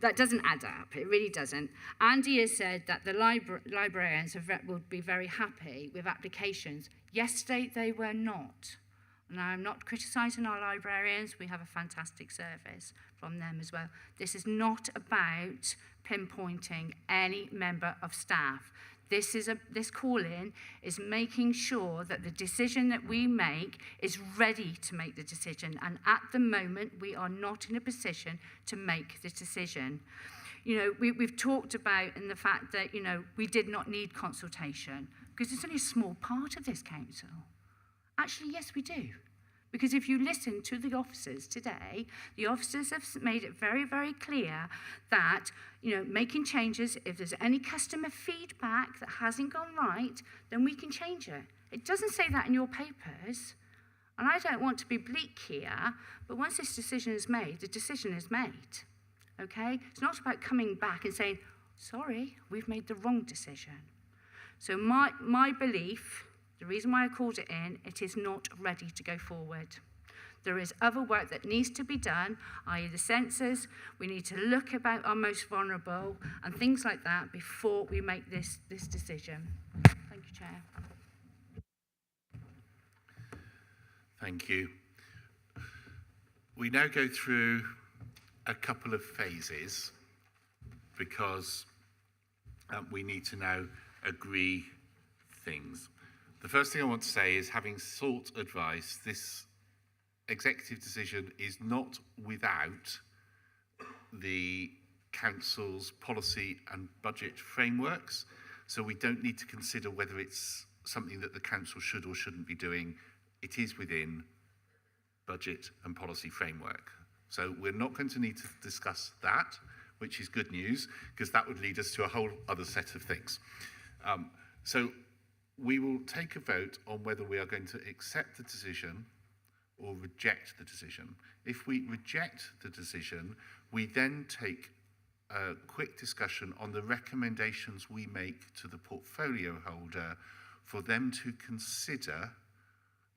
[SPEAKER 5] that doesn't add up. It really doesn't. Andy has said that the librarians will be very happy with applications. Yesterday they were not. Now I'm not criticising our librarians. We have a fantastic service from them as well. This is not about pinpointing any member of staff. This call-in is making sure that the decision that we make is ready to make the decision. And at the moment, we are not in a position to make the decision. We've talked about in the fact that, we did not need consultation because it's only a small part of this council. Actually, yes, we do. Because if you listen to the officers today, the officers have made it very, very clear that, making changes, if there's any customer feedback that hasn't gone right, then we can change it. It doesn't say that in your papers. And I don't want to be bleak here, but once this decision is made, the decision is made. Okay? It's not about coming back and saying, sorry, we've made the wrong decision. So my belief, the reason why I called it in, it is not ready to go forward. There is other work that needs to be done, i.e. the census. We need to look about our most vulnerable and things like that before we make this decision. Thank you, Chair.
[SPEAKER 1] Thank you. We now go through a couple of phases because we need to now agree things. The first thing I want to say is, having sought advice, this executive decision is not without the council's policy and budget frameworks, so we don't need to consider whether it's something that the council should or shouldn't be doing. It is within budget and policy framework. So we're not going to need to discuss that, which is good news, because that would lead us to a whole other set of things. So we will take a vote on whether we are going to accept the decision or reject the decision. If we reject the decision, we then take a quick discussion on the recommendations we make to the portfolio holder for them to consider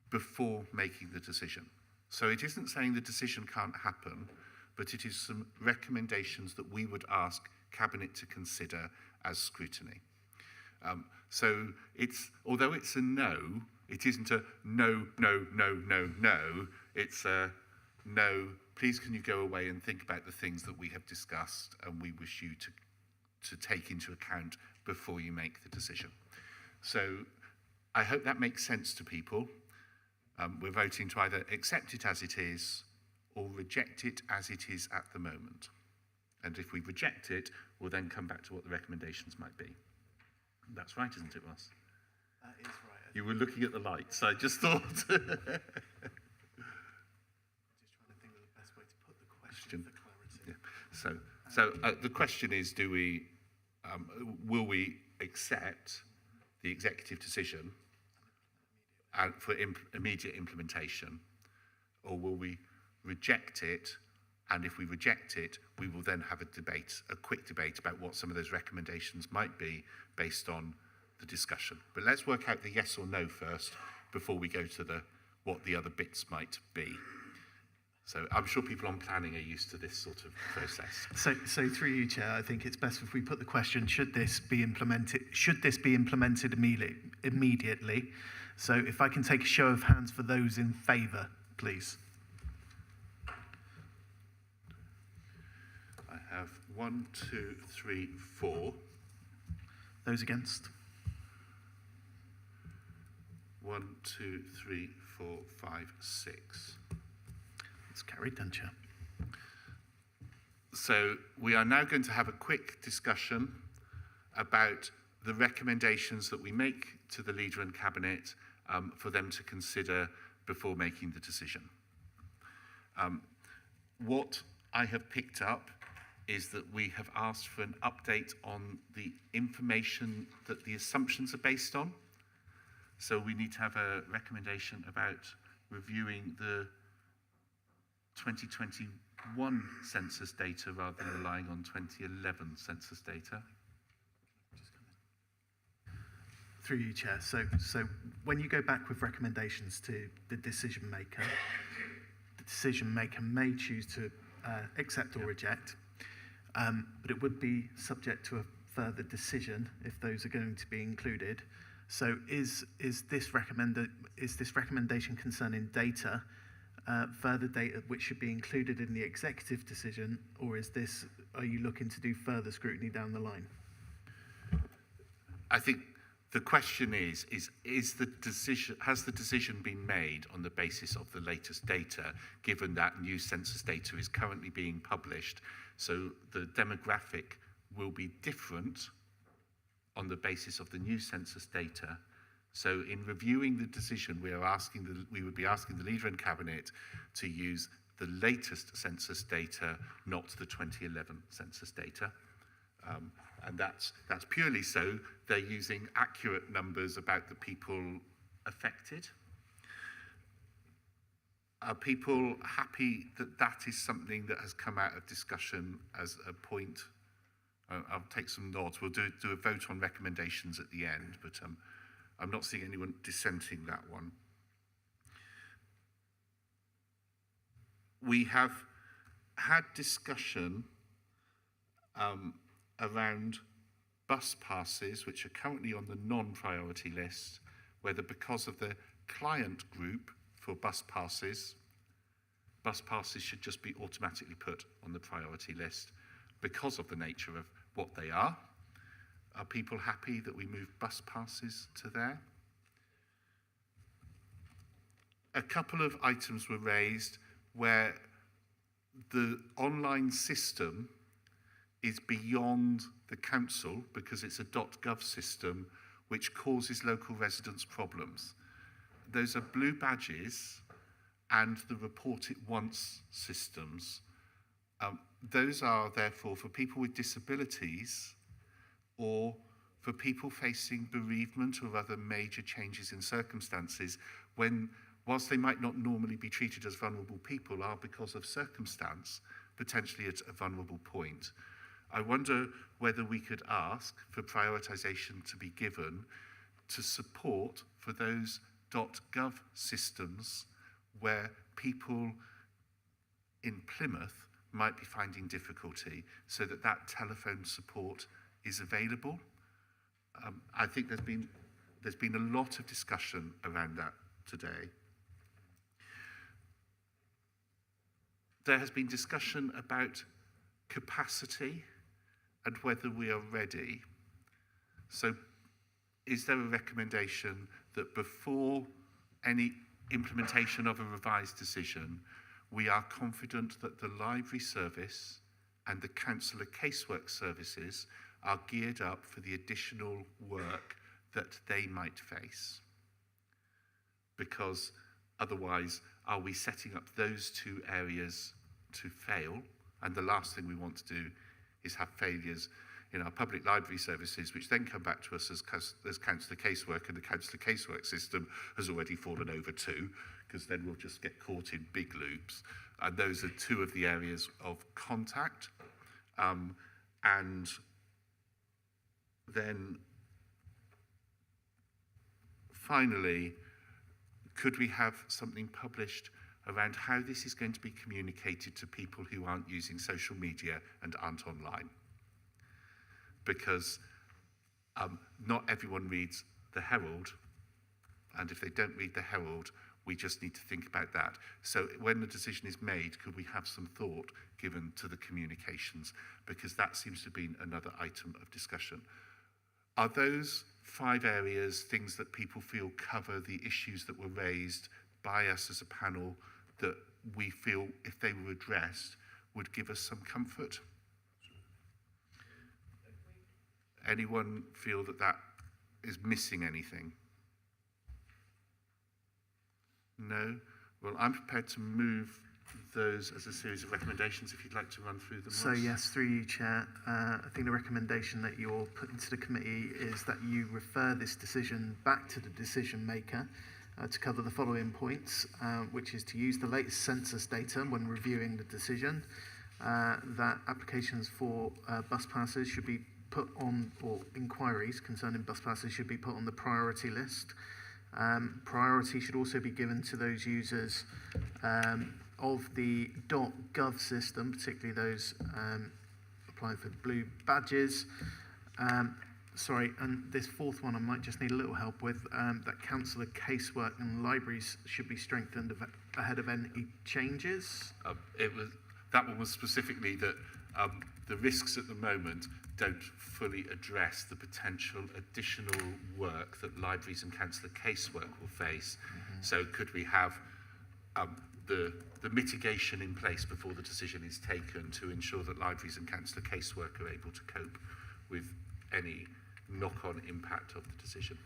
[SPEAKER 1] before making the decision. So it isn't saying the decision can't happen, but it is some recommendations that we would ask Cabinet to consider as scrutiny. So although it's a no, it isn't a no, no, no, no, no. It's a no, please can you go away and think about the things that we have discussed and we wish you to take into account before you make the decision. So I hope that makes sense to people. We're voting to either accept it as it is or reject it as it is at the moment. And if we reject it, we'll then come back to what the recommendations might be. That's right, isn't it, Ross?
[SPEAKER 2] That is right.
[SPEAKER 1] You were looking at the lights, I just thought.
[SPEAKER 2] Just trying to think of the best way to put the question for clarity.
[SPEAKER 1] Yeah. So the question is, will we accept the executive decision for immediate implementation, or will we reject it? And if we reject it, we will then have a quick debate about what some of those recommendations might be based on the discussion. But let's work out the yes or no first before we go to what the other bits might be. So I'm sure people on planning are used to this sort of process.
[SPEAKER 2] So through you, Chair, I think it's best if we put the question, should this be implemented immediately? So if I can take a show of hands for those in favour, please.
[SPEAKER 1] I have 1, 2, 3, 4.
[SPEAKER 2] Those against?
[SPEAKER 1] 1, 2, 3, 4, 5, 6.
[SPEAKER 2] It's carried then, Chair.
[SPEAKER 1] So we are now going to have a quick discussion about the recommendations that we make to the Leader and Cabinet for them to consider before making the decision. What I have picked up is that we have asked for an update on the information that the assumptions are based on. So we need to have a recommendation about reviewing the 2021 census data rather than relying on 2011 census data.
[SPEAKER 2] Through you, Chair. So when you go back with recommendations to the decision maker may choose to accept or reject, but it would be subject to a further decision if those are going to be included. So is this recommendation concerning data, further data which should be included in the executive decision, or are you looking to do further scrutiny down the line?
[SPEAKER 1] I think the question is has the decision been made on the basis of the latest data, given that new census data is currently being published? So the demographic will be different on the basis of the new census data. So in reviewing the decision, we would be asking the Leader and Cabinet to use the latest census data, not the 2011 census data. And that's purely so they're using accurate numbers about the people affected. Are people happy that that is something that has come out of discussion as a point? I'll take some nods. We'll do a vote on recommendations at the end, but I'm not seeing anyone dissenting that one. We have had discussion around bus passes, which are currently on the non-priority list, whether because of the client group for bus passes should just be automatically put on the priority list because of the nature of what they are. Are people happy that we move bus passes to there? A couple of items were raised where the online system is beyond the council because it's a .gov system which causes local residents problems. Those are blue badges and the report it once systems. Those are therefore for people with disabilities or for people facing bereavement or other major changes in circumstances when, whilst they might not normally be treated as vulnerable people, are because of circumstance potentially at a vulnerable point. I wonder whether we could ask for prioritisation to be given to support for those .gov systems where people in Plymouth might be finding difficulty, so that that telephone support is available. I think there's been a lot of discussion around that today. There has been discussion about capacity and whether we are ready. So is there a recommendation that before any implementation of a revised decision, we are confident that the library service and the councillor casework services are geared up for the additional work that they might face? Because otherwise, are we setting up those two areas to fail? And the last thing we want to do is have failures in our public library services, which then come back to us as councillor casework, and the councillor casework system has already fallen over too, because then we'll just get caught in big loops. And those are two of the areas of contact. And then finally, could we have something published around how this is going to be communicated to people who aren't using social media and aren't online? Because not everyone reads the Herald, and if they don't read the Herald, we just need to think about that. So when the decision is made, could we have some thought given to the communications? Because that seems to have been another item of discussion. Are those 5 areas things that people feel cover the issues that were raised by us as a panel that we feel, if they were addressed, would give us some comfort? Anyone feel that that is missing anything? No? Well, I'm prepared to move those as a series of recommendations if you'd like to run through them.
[SPEAKER 2] So
[SPEAKER 1] Ross.
[SPEAKER 2] yes, through you, Chair. I think the recommendation that you're putting to the committee is that you refer this decision back to the decision maker to cover the following points, which is to use the latest census data when reviewing the decision, that applications for bus passes should be put on, or inquiries concerning bus passes should be put on the priority list. Priority should also be given to those users of the .gov system, particularly those applying for the blue badges. Sorry, and this fourth one I might just need a little help with, that councillor casework and libraries should be strengthened ahead of any changes.
[SPEAKER 1] That one was specifically that the risks at the moment don't fully address the potential additional work that libraries and councillor casework will face. So could we have the mitigation in place before the decision is taken to ensure that libraries and councillor casework are able to cope with any knock-on impact of the decision?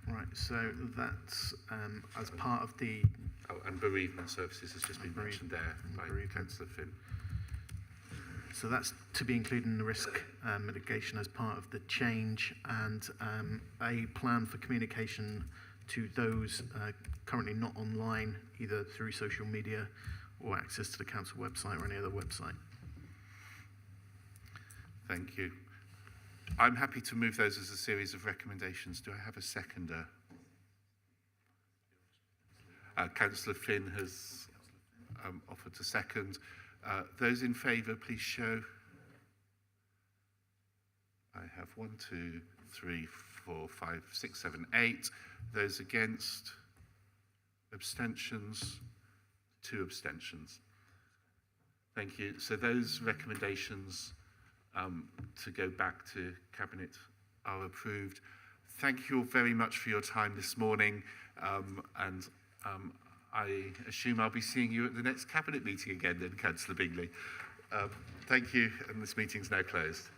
[SPEAKER 2] Right, so that's as part of the...
[SPEAKER 1] Oh, and bereavement services has just been mentioned there by Councillor Finn.
[SPEAKER 2] So that's to be included in the risk mitigation as part of the change, and a plan for communication to those currently not online, either through social media or access to the council website or any other website.
[SPEAKER 1] Thank you. I'm happy to move those as a series of recommendations. Do I have a seconder? Councillor Finn has offered to second. Those in favour, please show. I have 1, 2, 3, 4, 5, 6, 7, 8. Those against? Abstentions? 2 abstentions. Thank you. So those recommendations to go back to Cabinet are approved. Thank you all very much for your time this morning, and I assume I'll be seeing you at the next Cabinet meeting again then, Councillor Bingley. Thank you, and this meeting's now closed.